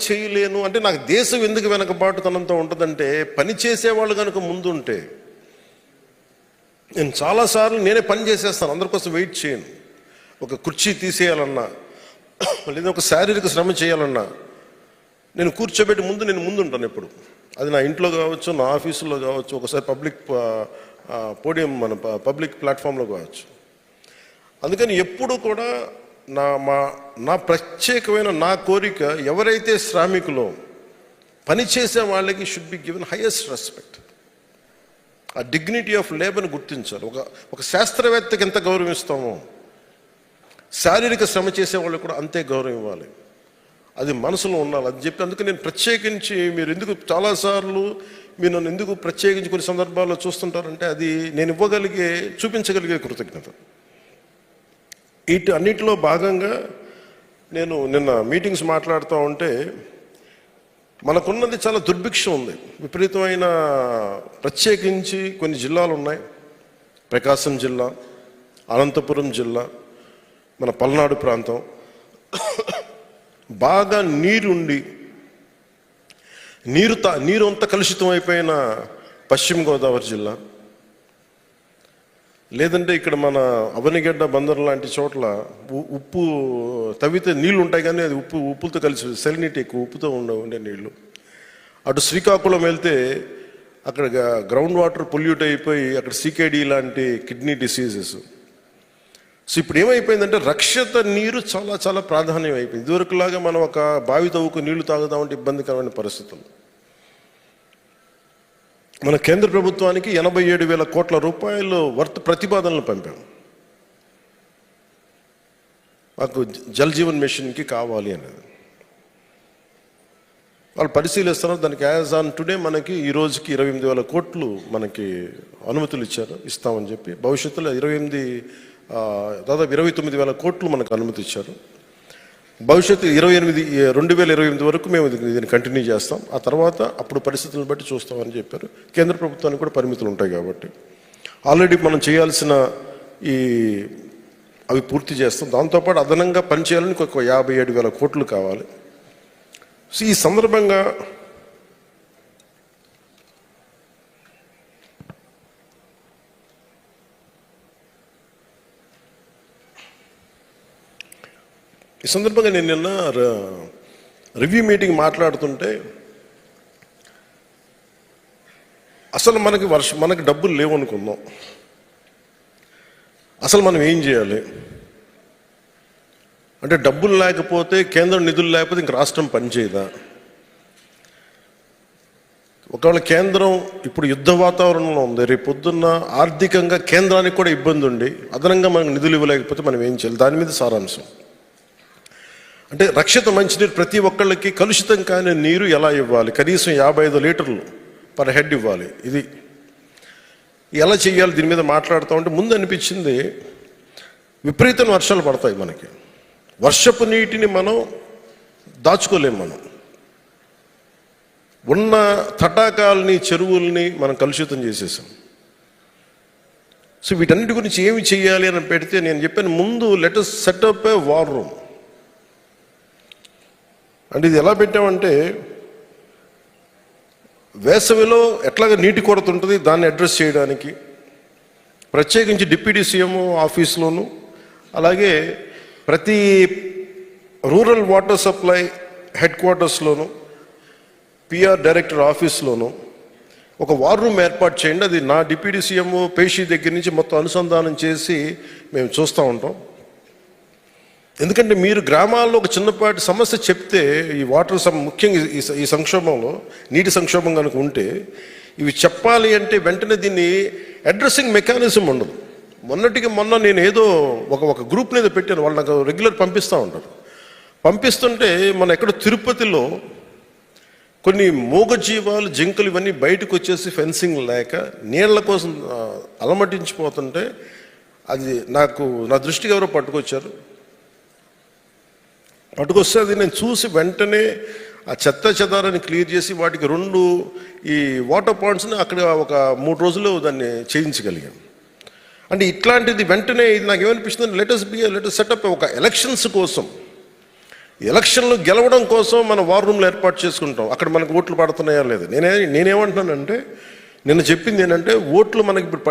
చేయలేను అంటే నాకు దేశం ఎందుకు వెనకబాటుతనంతో ఉంటుందంటే, పని చేసేవాళ్ళు కనుక ముందుంటే నేను చాలాసార్లు నేనే పని చేసేస్తాను. అందరి కోసం వెయిట్ చేయను. ఒక కుర్చీ తీసేయాలన్నా లేదా ఒక శారీరక శ్రమ చేయాలన్నా నేను కూర్చోబెట్టి నేను ముందుంటాను ఎప్పుడు. అది నా ఇంట్లో కావచ్చు, నా ఆఫీసులో కావచ్చు, ఒకసారి పబ్లిక్ పోడియం మన పబ్లిక్ ప్లాట్ఫామ్లో కావచ్చు. అందుకని ఎప్పుడు కూడా నా ప్రత్యేకమైన నా కోరిక, ఎవరైతే శ్రామికులో పనిచేసే వాళ్ళకి should be given highest respect. ఆ డిగ్నిటీ ఆఫ్ లేబర్ని గుర్తించాలి. ఒక శాస్త్రవేత్తకి ఎంత గౌరవం ఇస్తామో శారీరక శ్రమ చేసే వాళ్ళకి కూడా అంతే గౌరవం ఇవ్వాలి. అది మనసులో ఉండాలి. అది చెప్పి అందుకే నేను ప్రత్యేకించి మీరు ఎందుకు చాలాసార్లు మీరు నన్ను ఎందుకు ప్రత్యేకించి కొన్ని సందర్భాల్లో చూస్తుంటారంటే అది నేను చూపించగలిగే కృతజ్ఞత. అన్నిటిలో భాగంగా నేను నిన్న మీటింగ్స్ మాట్లాడుతూ ఉంటే మనకున్నది చాలా దుర్భిక్షం ఉంది. విపరీతమైన ప్రత్యేకించి కొన్ని జిల్లాలు ఉన్నాయి. ప్రకాశం జిల్లా, అనంతపురం జిల్లా, మన పల్నాడు ప్రాంతం, బాగా నీరుండి నీరు అంతా కలుషితం అయిపోయిన పశ్చిమ గోదావరి జిల్లా, లేదంటే ఇక్కడ మన అవనిగడ్డ బందర్ లాంటి చోట్ల ఉప్పు తవ్వితే నీళ్లు ఉంటాయి, కానీ అది ఉప్పులతో కలిసి సెలినిటీ ఎక్కువ, ఉప్పుతో ఉండే నీళ్లు. అటు శ్రీకాకుళం వెళ్తే అక్కడ గ్రౌండ్ వాటర్ పొల్యూట్ అయిపోయి అక్కడ CKD లాంటి కిడ్నీ డిసీజెస్. సో ఇప్పుడు ఏమైపోయిందంటే రక్షిత నీరు చాలా చాలా ప్రాధాన్యం అయిపోయింది. ఇదివరకులాగా మనం ఒక బావి తవ్వుకు నీళ్లు తాగుదామంటే ఇబ్బందికరమైన పరిస్థితులు. మన కేంద్ర ప్రభుత్వానికి 87,000 కోట్ల రూపాయలు వర్త్ ప్రతిపాదనలు పంపాం. మాకు జల్ జీవన్ మిషన్కి కావాలి అనేది. వాళ్ళు పరిశీలిస్తున్నారు. దానికి యాజ్ ఆన్ టుడే మనకి ఈ రోజుకి 28,000 కోట్లు మనకి అనుమతులు ఇస్తామని చెప్పి, భవిష్యత్తులో దాదాపు 29,000 కోట్లు మనకు అనుమతి ఇచ్చారు. భవిష్యత్తు 2028 వరకు మేము దీన్ని కంటిన్యూ చేస్తాం. ఆ తర్వాత అప్పుడు పరిస్థితులను బట్టి చూస్తామని చెప్పారు. కేంద్ర ప్రభుత్వానికి కూడా పరిమితులు ఉంటాయి కాబట్టి ఆల్రెడీ మనం చేయాల్సిన అవి పూర్తి చేస్తాం. దాంతోపాటు అదనంగా పనిచేయాలని ఒక 57,000 కోట్లు కావాలి. సో ఈ సందర్భంగా నేను నిన్న రివ్యూ మీటింగ్ మాట్లాడుతుంటే అసలు మనకి డబ్బులు లేవు అనుకుందాం. అసలు మనం ఏం చేయాలి అంటే, డబ్బులు లేకపోతే, కేంద్రం నిధులు లేకపోతే ఇంక రాష్ట్రం పనిచేయదా? ఒకవేళ కేంద్రం ఇప్పుడు యుద్ధ వాతావరణంలో ఉంది, రేపు పొద్దున్న ఆర్థికంగా కేంద్రానికి కూడా ఇబ్బంది ఉండి అదనంగా మనకు నిధులు ఇవ్వలేకపోతే మనం ఏం చేయాలి? దాని మీద సారాంశం. అంటే రక్షిత మంచినీరు ప్రతి ఒక్కళ్ళకి కలుషితం కాని నీరు ఎలా ఇవ్వాలి? కనీసం 55 లీటర్లు పర్ హెడ్ ఇవ్వాలి. ఇది ఎలా చెయ్యాలి? దీని మీద మాట్లాడుతూ ఉంటే ముందు అనిపించింది, విపరీతమైన వర్షాలు పడతాయి. మనకి వర్షపు నీటిని మనం దాచుకోలేము. మనం ఉన్న తటాకాలని, చెరువుల్ని మనం కలుషితం చేసేసాం. సో వీటన్నిటి గురించి ఏమి చెయ్యాలి అని పెడితే నేను చెప్పాను, ముందు let us set up a war room. అంటే ఇది ఎలా పెట్టామంటే, వేసవిలో ఎట్లాగా నీటి కొరత ఉంటుంది దాన్ని అడ్రస్ చేయడానికి, ప్రత్యేకించి డిప్యూటీ సీఎం ఆఫీస్లోను, అలాగే ప్రతి రూరల్ వాటర్ సప్లై హెడ్ క్వార్టర్స్లోను, పిఆర్ డైరెక్టర్ ఆఫీస్లోను ఒక వార్ రూమ్ ఏర్పాటు చేయండి. అది నా డిప్యూటీ సీఎం పేషీ దగ్గర నుంచి మొత్తం అనుసంధానం చేసి మేము చూస్తూ ఉంటాం. ఎందుకంటే మీరు గ్రామాల్లో ఒక చిన్నపాటి సమస్య చెప్తే ఈ వాటర్ ముఖ్యంగా ఈ సంక్షోభంలో నీటి సంక్షోభం కనుక ఉంటే ఇవి చెప్పాలి అంటే వెంటనే దీన్ని అడ్రస్సింగ్ మెకానిజం ఉండదు. మొన్నటికి మొన్న నేను ఏదో ఒక గ్రూప్ మీద పెట్టాను, వాళ్ళు నాకు రెగ్యులర్ పంపిస్తూ ఉంటారు. పంపిస్తుంటే మన ఎక్కడ తిరుపతిలో కొన్ని మూగజీవాలు జింకలు ఇవన్నీ బయటకు వచ్చేసి ఫెన్సింగ్ లేక నీళ్ల కోసం అలమటించిపోతుంటే అది నా దృష్టికి ఎవరో పట్టుకొస్తే అది నేను చూసి వెంటనే ఆ చెత్త చెదారాన్ని క్లియర్ చేసి వాటికి 2 ఈ వాటర్ పాయింట్స్ని అక్కడ ఒక 3 రోజుల్లో దాన్ని చేయించగలిగాం. అంటే ఇట్లాంటిది వెంటనే ఇది నాకు ఏమనిపిస్తుంది, లెటస్ సెటప్ ఒక ఎలక్షన్స్ కోసం, ఎలక్షన్లు గెలవడం కోసం మనం వార్ రూమ్లు ఏర్పాటు చేసుకుంటాం. అక్కడ మనకు ఓట్లు పడుతున్నాయా లేదు. నేనేమంటున్నానంటే నిన్న చెప్పింది ఏంటంటే ఓట్లు మనకి ఇప్పుడు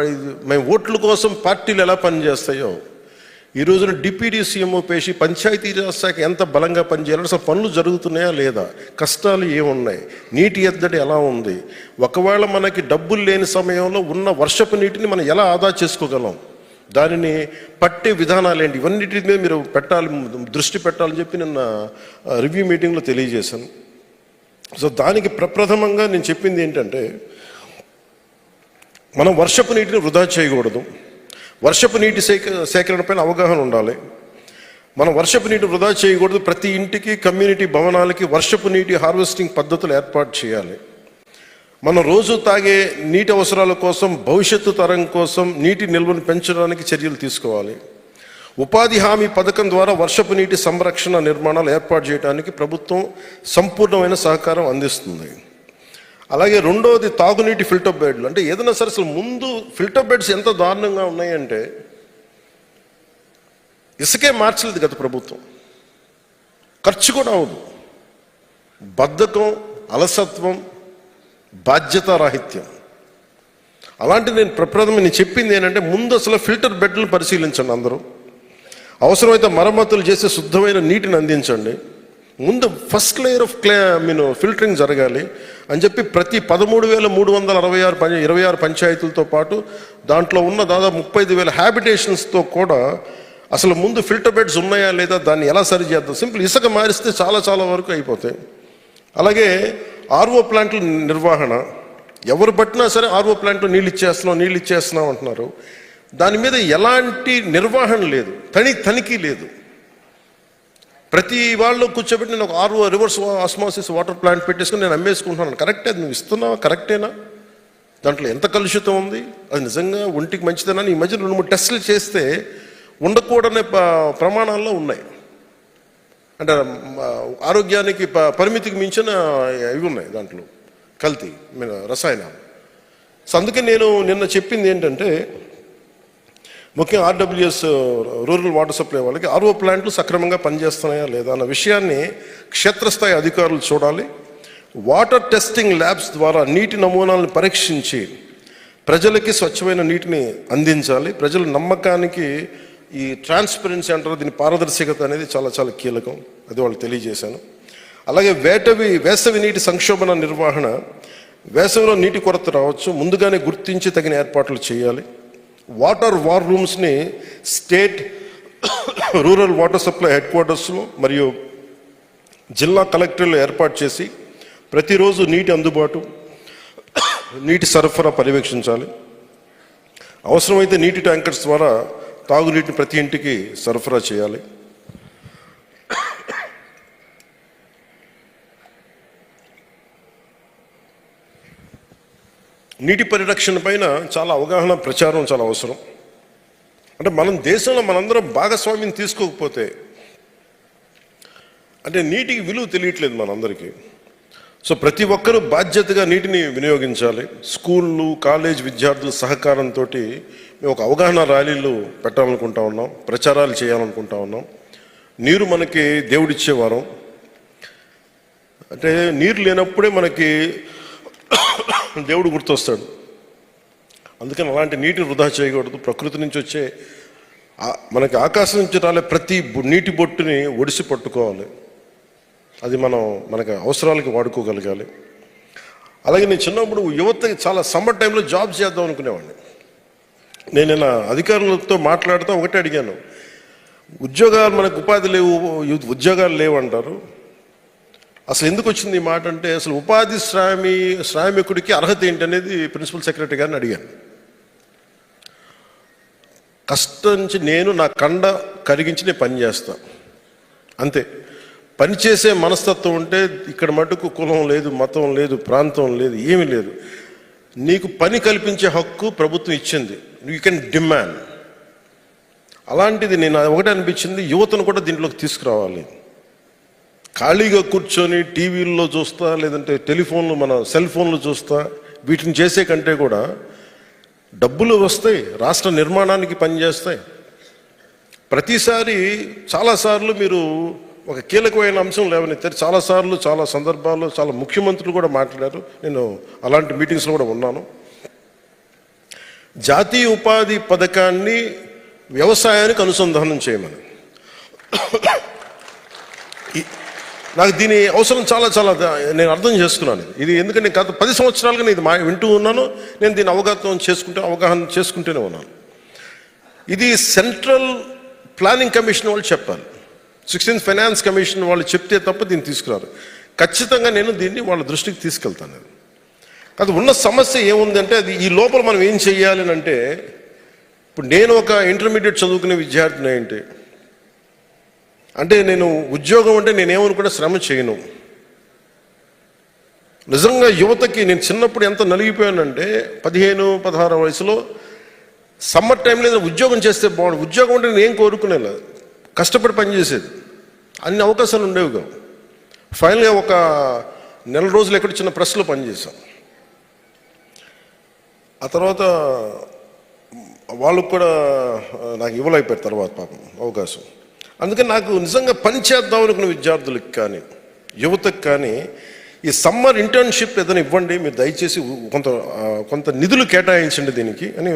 మేము ఓట్ల కోసం పార్టీలు ఎలా పనిచేస్తాయో ఈ రోజున డిప్యూటీ సీఎం పేషి పంచాయతీరాజ్ శాఖ ఎంత బలంగా పనిచేయాలి, అసలు పనులు జరుగుతున్నాయా లేదా, కష్టాలు ఏమున్నాయి, నీటి ఎద్దడి ఎలా ఉంది, ఒకవేళ మనకి డబ్బులు లేని సమయంలో ఉన్న వర్షపు నీటిని మనం ఎలా ఆదా చేసుకోగలం, దానిని పట్టే విధానాలు ఏంటి, ఇవన్నిటి మీద మీరు దృష్టి పెట్టాలని చెప్పి నిన్న రివ్యూ మీటింగ్లో తెలియజేశాను. సో దానికి ప్రప్రథమంగా నేను చెప్పింది ఏంటంటే మనం వర్షపు నీటిని వృధా చేయకూడదు. వర్షపు నీటి సేకరణ పైన అవగాహన ఉండాలి. మనం వర్షపు నీటి వృధా చేయకూడదు. ప్రతి ఇంటికి, కమ్యూనిటీ భవనాలకి వర్షపు నీటి హార్వెస్టింగ్ పద్ధతులు ఏర్పాటు చేయాలి. మనం రోజు తాగే నీటి అవసరాల కోసం, భవిష్యత్తు తరం కోసం నీటి నిల్వను పెంచడానికి చర్యలు తీసుకోవాలి. ఉపాధి హామీ పథకం ద్వారా వర్షపు నీటి సంరక్షణ నిర్మాణాలు ఏర్పాటు చేయడానికి ప్రభుత్వం సంపూర్ణమైన సహకారం అందిస్తుంది. అలాగే రెండవది తాగునీటి ఫిల్టర్ బెడ్లు. అంటే ఏదైనా సరే అసలు ముందు ఫిల్టర్ బెడ్స్ ఎంత దారుణంగా ఉన్నాయంటే ఇసుకే మార్చలేదు గత ప్రభుత్వం, ఖర్చు కూడా అవదు. బద్ధకం, అలసత్వం, బాధ్యతారాహిత్యం. అలాంటి నేను ప్రప్రథమ చెప్పింది ఏంటంటే ముందు అసలు ఫిల్టర్ బెడ్లను పరిశీలించండి. అందరూ అవసరమైతే మరమ్మతులు చేసి శుద్ధమైన నీటిని అందించండి. ముందు ఫస్ట్ లేయర్ ఆఫ్ ఫిల్టరింగ్ జరగాలి అని చెప్పి ప్రతి 13,326 పంచాయతీలతో పాటు దాంట్లో ఉన్న దాదాపు 35,000 హ్యాబిటేషన్స్తో కూడా అసలు ముందు ఫిల్టర్ బెడ్స్ ఉన్నాయా లేదా, దాన్ని ఎలా సరి చేద్దాం. సింపుల్ ఇసుక మారిస్తే చాలా వరకు అయిపోతాయి. అలాగే ఆర్ఓ ప్లాంట్ల నిర్వహణ, ఎవరు పట్టినా సరే ఆర్ఓ ప్లాంట్లో నీళ్ళు ఇచ్చేస్తున్నాం అంటున్నారు. దాని మీద ఎలాంటి నిర్వహణ లేదు, తనిఖీ లేదు. ప్రతి వాళ్ళు కూర్చోబెట్టి నేను ఒక RO reverse osmosis water plant పెట్టేసుకుని నేను అమ్మేసుకుంటున్నాను. కరెక్టే, అది నువ్వు ఇస్తున్నావా, కరెక్టేనా, దాంట్లో ఎంత కలుషితం ఉంది, అది నిజంగా ఒంటికి మంచిదేనా. ఈ మధ్య 2-3 టెస్టులు చేస్తే ఉండకూడని ప్రమాణాల్లో ఉన్నాయి. అంటే ఆరోగ్యానికి పరిమితికి మించిన ఇవి ఉన్నాయి దాంట్లో, కల్తీ రసాయనాలు. సో అందుకే నేను నిన్న చెప్పింది ఏంటంటే ముఖ్యంగా ఆర్డబ్ల్యూఎస్ రూరల్ వాటర్ సప్లై వాళ్ళకి ఆర్ఓ ప్లాంట్లు సక్రమంగా పనిచేస్తున్నాయా లేదా అన్న విషయాన్ని క్షేత్రస్థాయి అధికారులు చూడాలి. వాటర్ టెస్టింగ్ ల్యాబ్స్ ద్వారా నీటి నమూనాలను పరీక్షించి ప్రజలకి స్వచ్ఛమైన నీటిని అందించాలి. ప్రజల నమ్మకానికి ఈ ట్రాన్స్పరెన్సీ అంటారు, దీని పారదర్శకత అనేది చాలా కీలకం. అది వాళ్ళు తెలియజేశాను. అలాగే వేసవి నీటి సంక్షోభణ నిర్వహణ, వేసవిలో నీటి కొరత రావచ్చు, ముందుగానే గుర్తించి తగిన ఏర్పాట్లు చేయాలి. వాటర్ వార్ రూమ్స్ని state rural water supply head క్వార్టర్స్లో మరియు జిల్లా కలెక్టర్లు ఏర్పాటు చేసి ప్రతిరోజు నీటి అందుబాటు, నీటి సరఫరా పర్యవేక్షించాలి. అవసరమైతే నీటి ట్యాంకర్స్ ద్వారా తాగునీటిని ప్రతి ఇంటికి సరఫరా చేయాలి. నీటి పరిరక్షణ పైన చాలా అవగాహన, ప్రచారం చాలా అవసరం. అంటే మనం దేశంలో మనందరం భాగస్వామ్యం తీసుకోకపోతే, అంటే నీటికి విలువ తెలియట్లేదు మనందరికీ. సో ప్రతి ఒక్కరూ బాధ్యతగా నీటిని వినియోగించాలి. స్కూళ్ళు, కాలేజ్ విద్యార్థుల సహకారంతో మేము ఒక అవగాహన ర్యాలీలు పెట్టాలనుకుంటా ఉన్నాం, ప్రచారాలు చేయాలనుకుంటా ఉన్నాం. నీరు మనకి దేవుడిచ్చే వరం. అంటే నీరు లేనప్పుడే మనకి దేవుడు గుర్తొస్తాడు. అందుకని అలాంటి నీటిని వృధా చేయకూడదు. ప్రకృతి నుంచి వచ్చే మనకి ఆకాశం నుంచి రాలే ప్రతి నీటి బొట్టుని ఒడిసి పట్టుకోవాలి. అది మనకి అవసరాలకి వాడుకోగలగాలి. అలాగే నేను చిన్నప్పుడు యువతకి చాలా సమ్మర్ టైంలో జాబ్ చేద్దాం అనుకునేవాడిని. నేను నా అధికారులతో మాట్లాడుతూ ఒకటే అడిగాను, ఉద్యోగాలు మనకు ఉపాధి లేవు, ఉద్యోగాలు లేవు అంటారు, అసలు ఎందుకు వచ్చింది ఈ మాట అంటే, అసలు ఉపాధి శ్రామికుడికి అర్హత ఏంటి అనేది ప్రిన్సిపల్ సెక్రటరీ గారిని అడిగాను. కష్టం నుంచి నేను నా కండ కరిగించి నేను పని చేస్తా, అంతే. పనిచేసే మనస్తత్వం ఉంటే ఇక్కడ మటుకు కులం లేదు, మతం లేదు, ప్రాంతం లేదు, ఏమీ లేదు. నీకు పని కల్పించే హక్కు ప్రభుత్వం ఇచ్చింది, యూ కెన్ డిమాండ్. అలాంటిది నేను ఒకటే అనిపించింది, యువతను కూడా దీంట్లోకి తీసుకురావాలి. ఖాళీగా కూర్చొని టీవీల్లో చూస్తా, లేదంటే టెలిఫోన్లు మన సెల్ ఫోన్లు చూస్తా, వీటిని చేసే కంటే కూడా డబ్బులు వస్తాయి, రాష్ట్ర నిర్మాణానికి పనిచేస్తాయి. ప్రతిసారి చాలాసార్లు మీరు ఒక కీలకమైన అంశం లేవనెత్తారు. చాలాసార్లు చాలా సందర్భాల్లో చాలా ముఖ్యమంత్రులు కూడా మాట్లాడారు. నేను అలాంటి మీటింగ్స్లో కూడా ఉన్నాను. జాతీయ ఉపాధి పథకాన్ని వ్యవసాయానికి అనుసంధానం చేయమని. నాకు దీని అవసరం చాలా చాలా నేను అర్థం చేసుకున్నాను. ఇది ఎందుకంటే గత 10 సంవత్సరాలుగా నేను ఇది వింటూ ఉన్నాను. నేను దీన్ని అవగాహన చేసుకుంటూనే ఉన్నాను. ఇది సెంట్రల్ ప్లానింగ్ కమిషన్ వాళ్ళు చెప్పాలి, 16th ఫైనాన్స్ కమిషన్ వాళ్ళు చెప్తే తప్ప దీన్ని తీసుకురారు. ఖచ్చితంగా నేను దీన్ని వాళ్ళ దృష్టికి తీసుకెళ్తాను. అది ఉన్న సమస్య ఏముందంటే, అది ఈ లోపల మనం ఏం చెయ్యాలి అంటే, ఇప్పుడు నేను ఒక ఇంటర్మీడియట్ చదువుకునే విద్యార్థిని అంటే నేను ఉద్యోగం అంటే నేనేమనుకుంటే శ్రమ చేయను. నిజంగా యువతకి నేను చిన్నప్పుడు ఎంత నలిగిపోయానంటే, 15-16 వయసులో సమ్మర్ టైంలో ఉద్యోగం చేస్తే బాగుండు. ఉద్యోగం అంటే నేను ఏం కోరుకునేలా, కష్టపడి పనిచేసేది, అన్ని అవకాశాలు ఉండేవి కావు. ఫైనల్గా ఒక నెల రోజులు ఎక్కడ చిన్న ప్రెస్లో పనిచేశాను. ఆ తర్వాత వాళ్ళకు కూడా నాకు ఇవ్వలేకపోయారు తర్వాత పాపం అవకాశం. అందుకని నాకు నిజంగా పని చేద్దాం అనుకున్న విద్యార్థులకు కానీ యువతకు కానీ ఈ సమ్మర్ ఇంటర్న్షిప్ ఏదైనా ఇవ్వండి, మీరు దయచేసి కొంత నిధులు కేటాయించండి దీనికి అని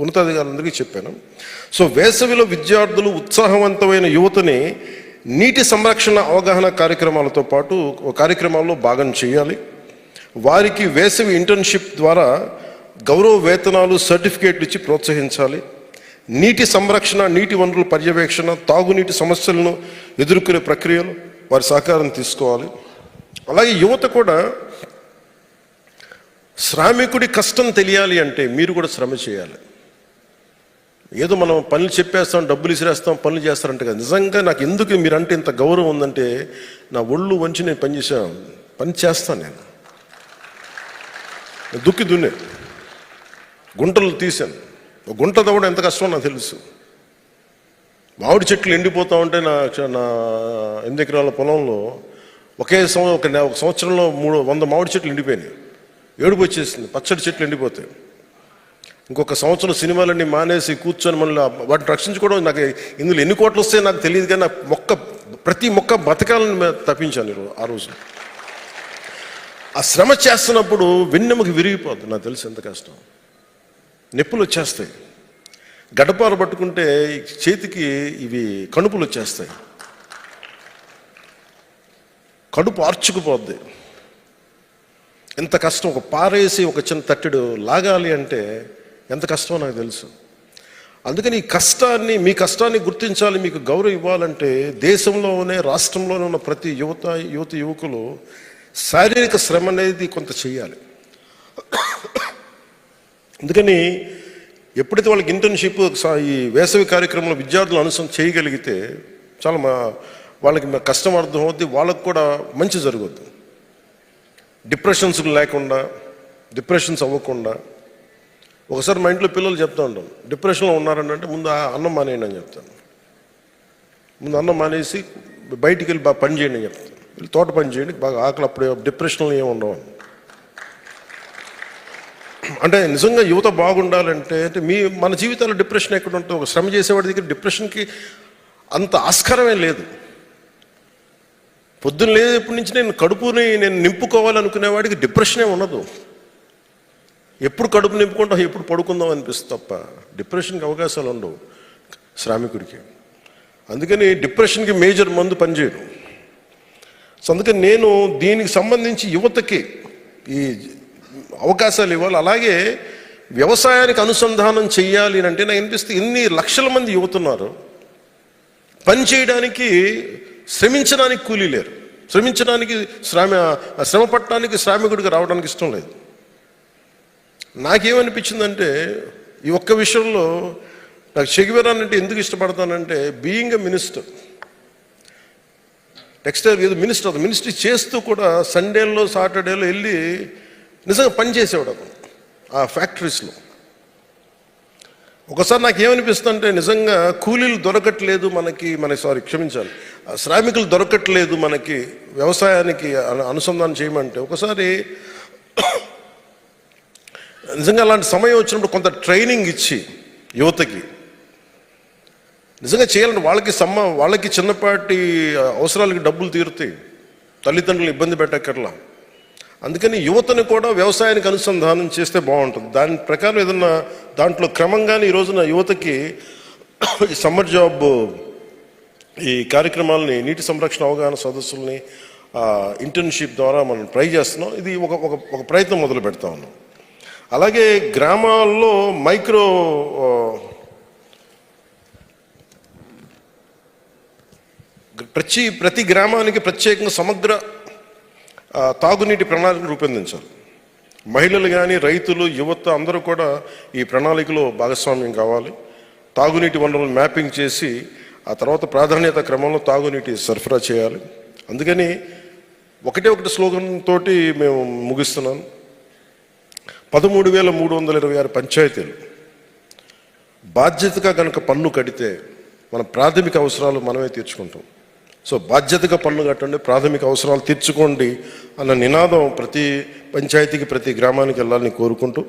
ఉన్నతాధికారులందరికీ చెప్పాను. సో వేసవిలో విద్యార్థులు ఉత్సాహవంతమైన యువతని నీటి సంరక్షణ అవగాహన కార్యక్రమాలతో పాటు కార్యక్రమాల్లో భాగం చేయాలి. వారికి వేసవి ఇంటర్న్షిప్ ద్వారా గౌరవ వేతనాలు, సర్టిఫికేట్లు ఇచ్చి ప్రోత్సహించాలి. నీటి సంరక్షణ, నీటి వనరుల పర్యవేక్షణ, తాగునీటి సమస్యలను ఎదుర్కొనే ప్రక్రియలు వారి సహకారం తీసుకోవాలి. అలాగే యువత కూడా శ్రామికుడి కష్టం తెలియాలి అంటే మీరు కూడా శ్రమ చేయాలి. ఏదో మనం పనులు చెప్పేస్తాం, డబ్బులు ఇసిరేస్తాం, పనులు చేస్తారంటే కదా. నిజంగా నాకు ఎందుకు మీరంటే ఇంత గౌరవం ఉందంటే, నా ఒళ్ళు వంచి నేను పని చేస్తాను. నేను దుక్కి దున్నే, గుంటలు తీశాను. గుంట తవ్వడం ఎంత కష్టమో నాకు తెలుసు. మామిడి చెట్లు ఎండిపోతూ ఉంటే నా 8 ఎకరాల పొలంలో ఒక సంవత్సరంలో 100 మామిడి చెట్లు ఎండిపోయినాయి. ఏడుపు వచ్చేసింది, పచ్చడి చెట్లు ఎండిపోతాయి. ఇంకొక సంవత్సరం సినిమాలన్నీ మానేసి కూర్చొని మళ్ళీ వాటిని రక్షించుకోవడం, నాకు ఇందులో ఎన్ని కోట్లు వస్తాయో నాకు తెలియదు, కానీ ప్రతి మొక్క బతకాలని తప్పించాను ఆ రోజు. ఆ శ్రమ చేస్తున్నప్పుడు వెన్నెముక విరిగిపోద్ది, నాకు తెలుసు ఎంత కష్టం. నొప్పులు వచ్చేస్తాయి, గడపాలు పట్టుకుంటే చేతికి ఇవి కణుపులు వచ్చేస్తాయి, కడుపు ఆర్చుకుపోద్ది. ఎంత కష్టం. ఒక పారేసి ఒక చిన్న తట్టెడు లాగాలి అంటే ఎంత కష్టమో నాకు తెలుసు. అందుకని మీ కష్టాన్ని గుర్తించాలి, మీకు గౌరవం ఇవ్వాలంటే దేశంలోనే, రాష్ట్రంలోనే ఉన్న ప్రతి యువకులు శారీరక శ్రమ అనేది కొంత చేయాలి. అందుకని ఎప్పుడైతే వాళ్ళకి ఇంటర్న్షిప్, ఈ వేసవి కార్యక్రమంలో విద్యార్థులు చేయగలిగితే చాలా వాళ్ళకి కష్టం అర్థం అవుద్ది, వాళ్ళకు కూడా మంచి జరుగుద్ది. డిప్రెషన్స్ లేకుండా, డిప్రెషన్స్ అవ్వకుండా. ఒకసారి మా ఇంట్లో పిల్లలు చెప్తా ఉంటాను, డిప్రెషన్లో ఉన్నారంటే ముందు అన్నం మానేయండి అని చెప్తాను. ముందు అన్నం మానేసి బయటికి వెళ్ళి బాగా పని చేయండి అని చెప్తాను. వెళ్ళి తోట పని చేయండి, బాగా ఆకలి, అప్పుడు డిప్రెషన్లో ఏమి ఉండవు. అంటే నిజంగా యువత బాగుండాలంటే మన జీవితాల్లో డిప్రెషన్ ఎక్కడ ఉంటుంది? ఒక శ్రమ చేసేవాడి దగ్గర డిప్రెషన్కి అంత ఆస్కారమే లేదు. పొద్దున్న లేనప్పటి నుంచి కడుపుని నింపుకోవాలనుకునేవాడికి డిప్రెషనే ఉండదు. ఎప్పుడు కడుపు నింపుకుంటాం, ఎప్పుడు పడుకుందాం అనిపిస్తుంది తప్ప డిప్రెషన్కి అవకాశాలు ఉండవు శ్రామికుడికి. అందుకని డిప్రెషన్కి మేజర్ మందు పనిచేయడం. సో అందుకని నేను దీనికి సంబంధించి యువతకి ఈ అవకాశాలు ఇవ్వాలి. అలాగే వ్యవసాయానికి అనుసంధానం చెయ్యాలి అంటే నాకు అనిపిస్తే ఎన్ని లక్షల మంది యువతున్నారు, పని చేయడానికి శ్రమించడానికి కూలీ లేరు, శ్రమించడానికి శ్రమ పట్టడానికి శ్రామికుడికి రావడానికి ఇష్టం లేదు. నాకేమనిపించిందంటే ఈ ఒక్క విషయంలో నాకు చెగువెరా అంటే ఎందుకు ఇష్టపడతానంటే, బీయింగ్ ఎ మినిస్టర్, టెక్స్టైల్ ఏదో మినిస్ట్రీ చేస్తూ కూడా సండేలో సాటర్డేలో వెళ్ళి నిజంగా పనిచేసేవాడు అతను ఆ ఫ్యాక్టరీస్లో. ఒకసారి నాకు ఏమనిపిస్తుందంటే నిజంగా కూలీలు దొరకట్లేదు క్షమించాలి, శ్రామికులు దొరకట్లేదు మనకి వ్యవసాయానికి అనుసంధానం చేయమంటే, ఒకసారి నిజంగా అలాంటి సమయం వచ్చినప్పుడు కొంత ట్రైనింగ్ ఇచ్చి యువతకి నిజంగా చేయాలంటే వాళ్ళకి చిన్నపాటి అవసరాలకి డబ్బులు తీరుతాయి, తల్లిదండ్రులు ఇబ్బంది పెట్టక్కర్లా. అందుకని యువతను కూడా వ్యవసాయానికి అనుసంధానం చేస్తే బాగుంటుంది. దాని ప్రకారం ఏదన్నా దాంట్లో క్రమంగానే ఈ రోజున యువతకి ఈ సమ్మర్ జాబ్ ఈ కార్యక్రమాలని, నీటి సంరక్షణ అవగాహన సదస్సుల్ని, ఇంటర్న్షిప్ ద్వారా మనం ట్రై చేస్తున్నాం. ఇది ఒక ప్రయత్నం మొదలు పెడతా ఉన్నాం. అలాగే గ్రామాల్లో ప్రతి గ్రామానికి ప్రత్యేకంగా సమగ్ర తాగునీటి ప్రణాళికను రూపొందించాలి. మహిళలు కానీ, రైతులు, యువత అందరూ కూడా ఈ ప్రణాళికలో భాగస్వామ్యం కావాలి. తాగునీటి వనరులను మ్యాపింగ్ చేసి ఆ తర్వాత ప్రాధాన్యత క్రమంలో తాగునీటి సరఫరా చేయాలి. అందుకని ఒకటి స్లోగన్ తోటి మేము ముగిస్తున్నాను. 13,326 పంచాయతీలు బాధ్యతగా కనుక పన్ను కడితే మన ప్రాథమిక అవసరాలు మనమే తీర్చుకుంటాం. సో బాధ్యతగా పన్ను కట్టండి, ప్రాథమిక అవసరాలు తీర్చుకోండి అన్న నినాదం ప్రతి పంచాయతీకి, ప్రతి గ్రామానికి వెళ్ళాలని కోరుకుంటూ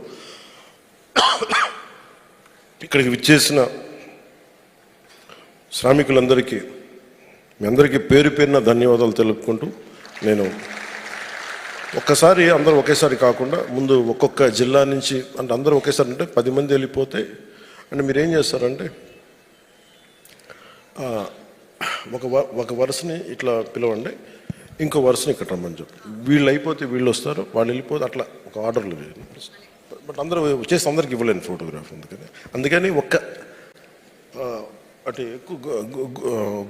ఇక్కడికి విచ్చేసిన శ్రామికులందరికీ మీ అందరికీ పేరు పేరున ధన్యవాదాలు తెలుపుకుంటూ, నేను ఒక్కసారి అందరూ ఒకేసారి కాకుండా ముందు ఒక్కొక్క జిల్లా నుంచి అంటే అందరూ ఒకేసారి అంటే 10 మంది వెళ్ళిపోతే అంటే మీరేం చేస్తారంటే ఒక వరుసని ఇట్లా పిలవండి, ఇంకో వరుసని ఇక్కడ రమ్మని చెప్పి, వీళ్ళు అయిపోతే వీళ్ళు వస్తారు, వాళ్ళు వెళ్ళిపోతే అట్లా ఒక ఆర్డర్లు. బట్ అందరూ చేసి అందరికి ఇవ్వలేను ఫోటోగ్రాఫ్, అందుకని అంటే ఎక్కువ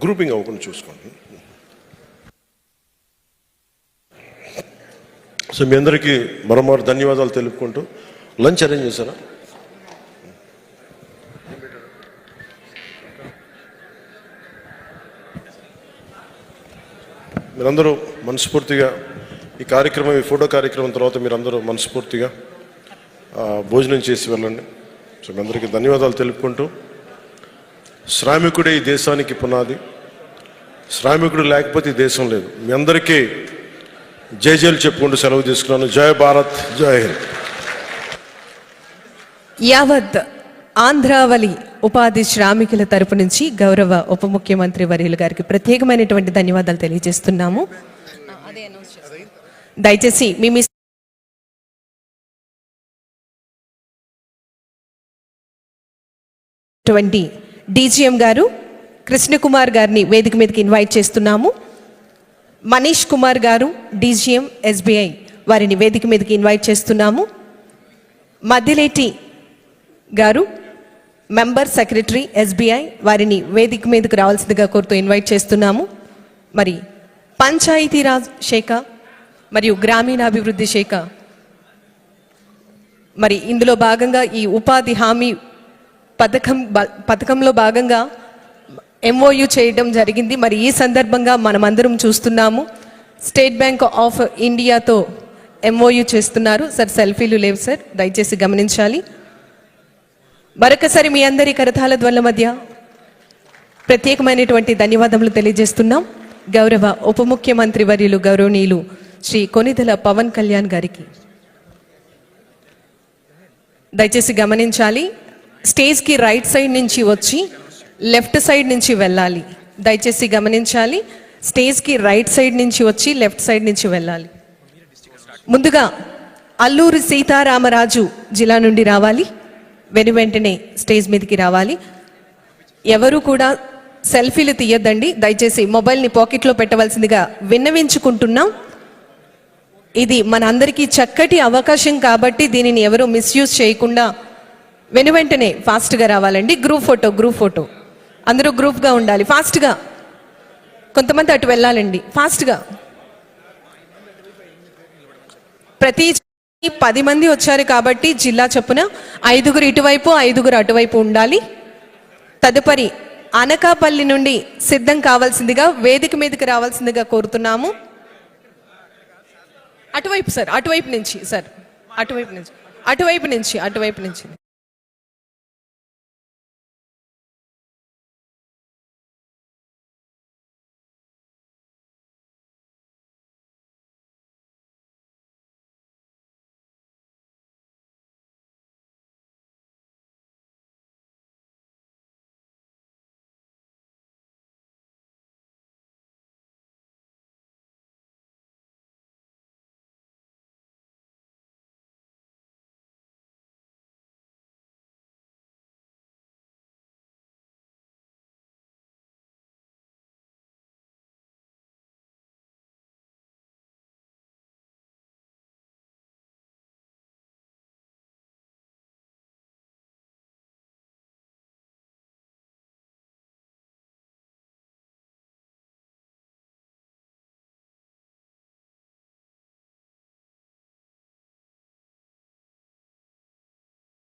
గ్రూపింగ్ అవ్వకుండా చూసుకోండి. సో మీ అందరికీ మరోమారు ధన్యవాదాలు తెలుపుకుంటూ లంచ్ అరేంజ్ చేశారా? మీరందరూ మనస్ఫూర్తిగా ఈ ఫోటో కార్యక్రమం తర్వాత మీరందరూ మనస్ఫూర్తిగా భోజనం చేసి వెళ్ళండి. సో మీ అందరికీ ధన్యవాదాలు తెలుపుకుంటూ, శ్రామికుడే ఈ దేశానికి పునాది, శ్రామికుడు లేకపోతే ఈ దేశం లేదు. మీ అందరికీ జైలు చెప్పుకుంటూ సెలవు తీసుకున్నాను. జై భారత్, జై హింద్. యావత్ ఆంధ్రావళి ఉపాధి శ్రామికుల తరపు నుంచి గౌరవ ఉప ముఖ్యమంత్రి వర్యులు గారికి ప్రత్యేకమైనటువంటి ధన్యవాదాలు తెలియజేస్తున్నాము. దయచేసి మీ డీజీఎం గారు కృష్ణకుమార్ గారిని వేదిక మీదకి ఇన్వైట్ చేస్తున్నాము. మనీష్ కుమార్ గారు డీజీఎం ఎస్బీఐ వారిని వేదిక మీదకి ఇన్వైట్ చేస్తున్నాము. మద్దిలేటి గారు మెంబర్ సెక్రటరీ ఎస్బీఐ వారిని వేదిక మీదకి రావాల్సిందిగా కోరుతూ ఇన్వైట్ చేస్తున్నాము. మరి పంచాయతీరాజ్ శాఖ మరియు గ్రామీణాభివృద్ధి శాఖ మరి ఇందులో భాగంగా ఈ ఉపాధి హామీ పథకంలో భాగంగా ఎంఓయూ చేయడం జరిగింది. మరి ఈ సందర్భంగా మనమందరం చూస్తున్నాము, స్టేట్ బ్యాంక్ ఆఫ్ ఇండియాతో ఎంఓయూ చేస్తున్నారు. సార్ సెల్ఫీలు లేవు సార్, దయచేసి గమనించాలి. మరొకసారి మీ అందరి కరతాళ ధ్వనుల మధ్య ప్రత్యేకమైనటువంటి ధన్యవాదములు తెలియజేస్తున్నాం. గౌరవ ఉప ముఖ్యమంత్రి వర్యులు గౌరవనీయులు శ్రీ కొనిదెల పవన్ కళ్యాణ్ గారికి దయచేసి గమనించాలి, స్టేజ్కి రైట్ సైడ్ నుంచి వచ్చి లెఫ్ట్ సైడ్ నుంచి వెళ్ళాలి. దయచేసి గమనించాలి, స్టేజ్కి రైట్ సైడ్ నుంచి వచ్చి లెఫ్ట్ సైడ్ నుంచి వెళ్ళాలి. ముందుగా అల్లూరి సీతారామరాజు జిల్లా నుండి రావాలి. వెంటనే స్టేజ్ మీదకి రావాలి. ఎవరు కూడా సెల్ఫీలు తీయొద్దండి. దయచేసి మొబైల్ని పాకెట్లో పెట్టవలసిందిగా విన్నవించుకుంటున్నాం. ఇది మన అందరికీ చక్కటి అవకాశం కాబట్టి దీనిని ఎవరు మిస్యూజ్ చేయకుండా వెంటనే ఫాస్ట్గా రావాలండి. గ్రూప్ ఫోటో అందరూ గ్రూప్గా ఉండాలి. ఫాస్ట్గా కొంతమంది అటు వెళ్ళాలండి. ఫాస్ట్గా ప్రతి 10 మంది వచ్చారు కాబట్టి జిల్లా చొప్పున 5 ఇటువైపు 5 అటువైపు ఉండాలి. తదుపరి అనకాపల్లి నుండి సిద్ధం కావాల్సిందిగా వేదిక మీదకి రావాల్సిందిగా కోరుతున్నాము. అటువైపు సార్, అటువైపు నుంచి సార్, అటువైపు నుంచి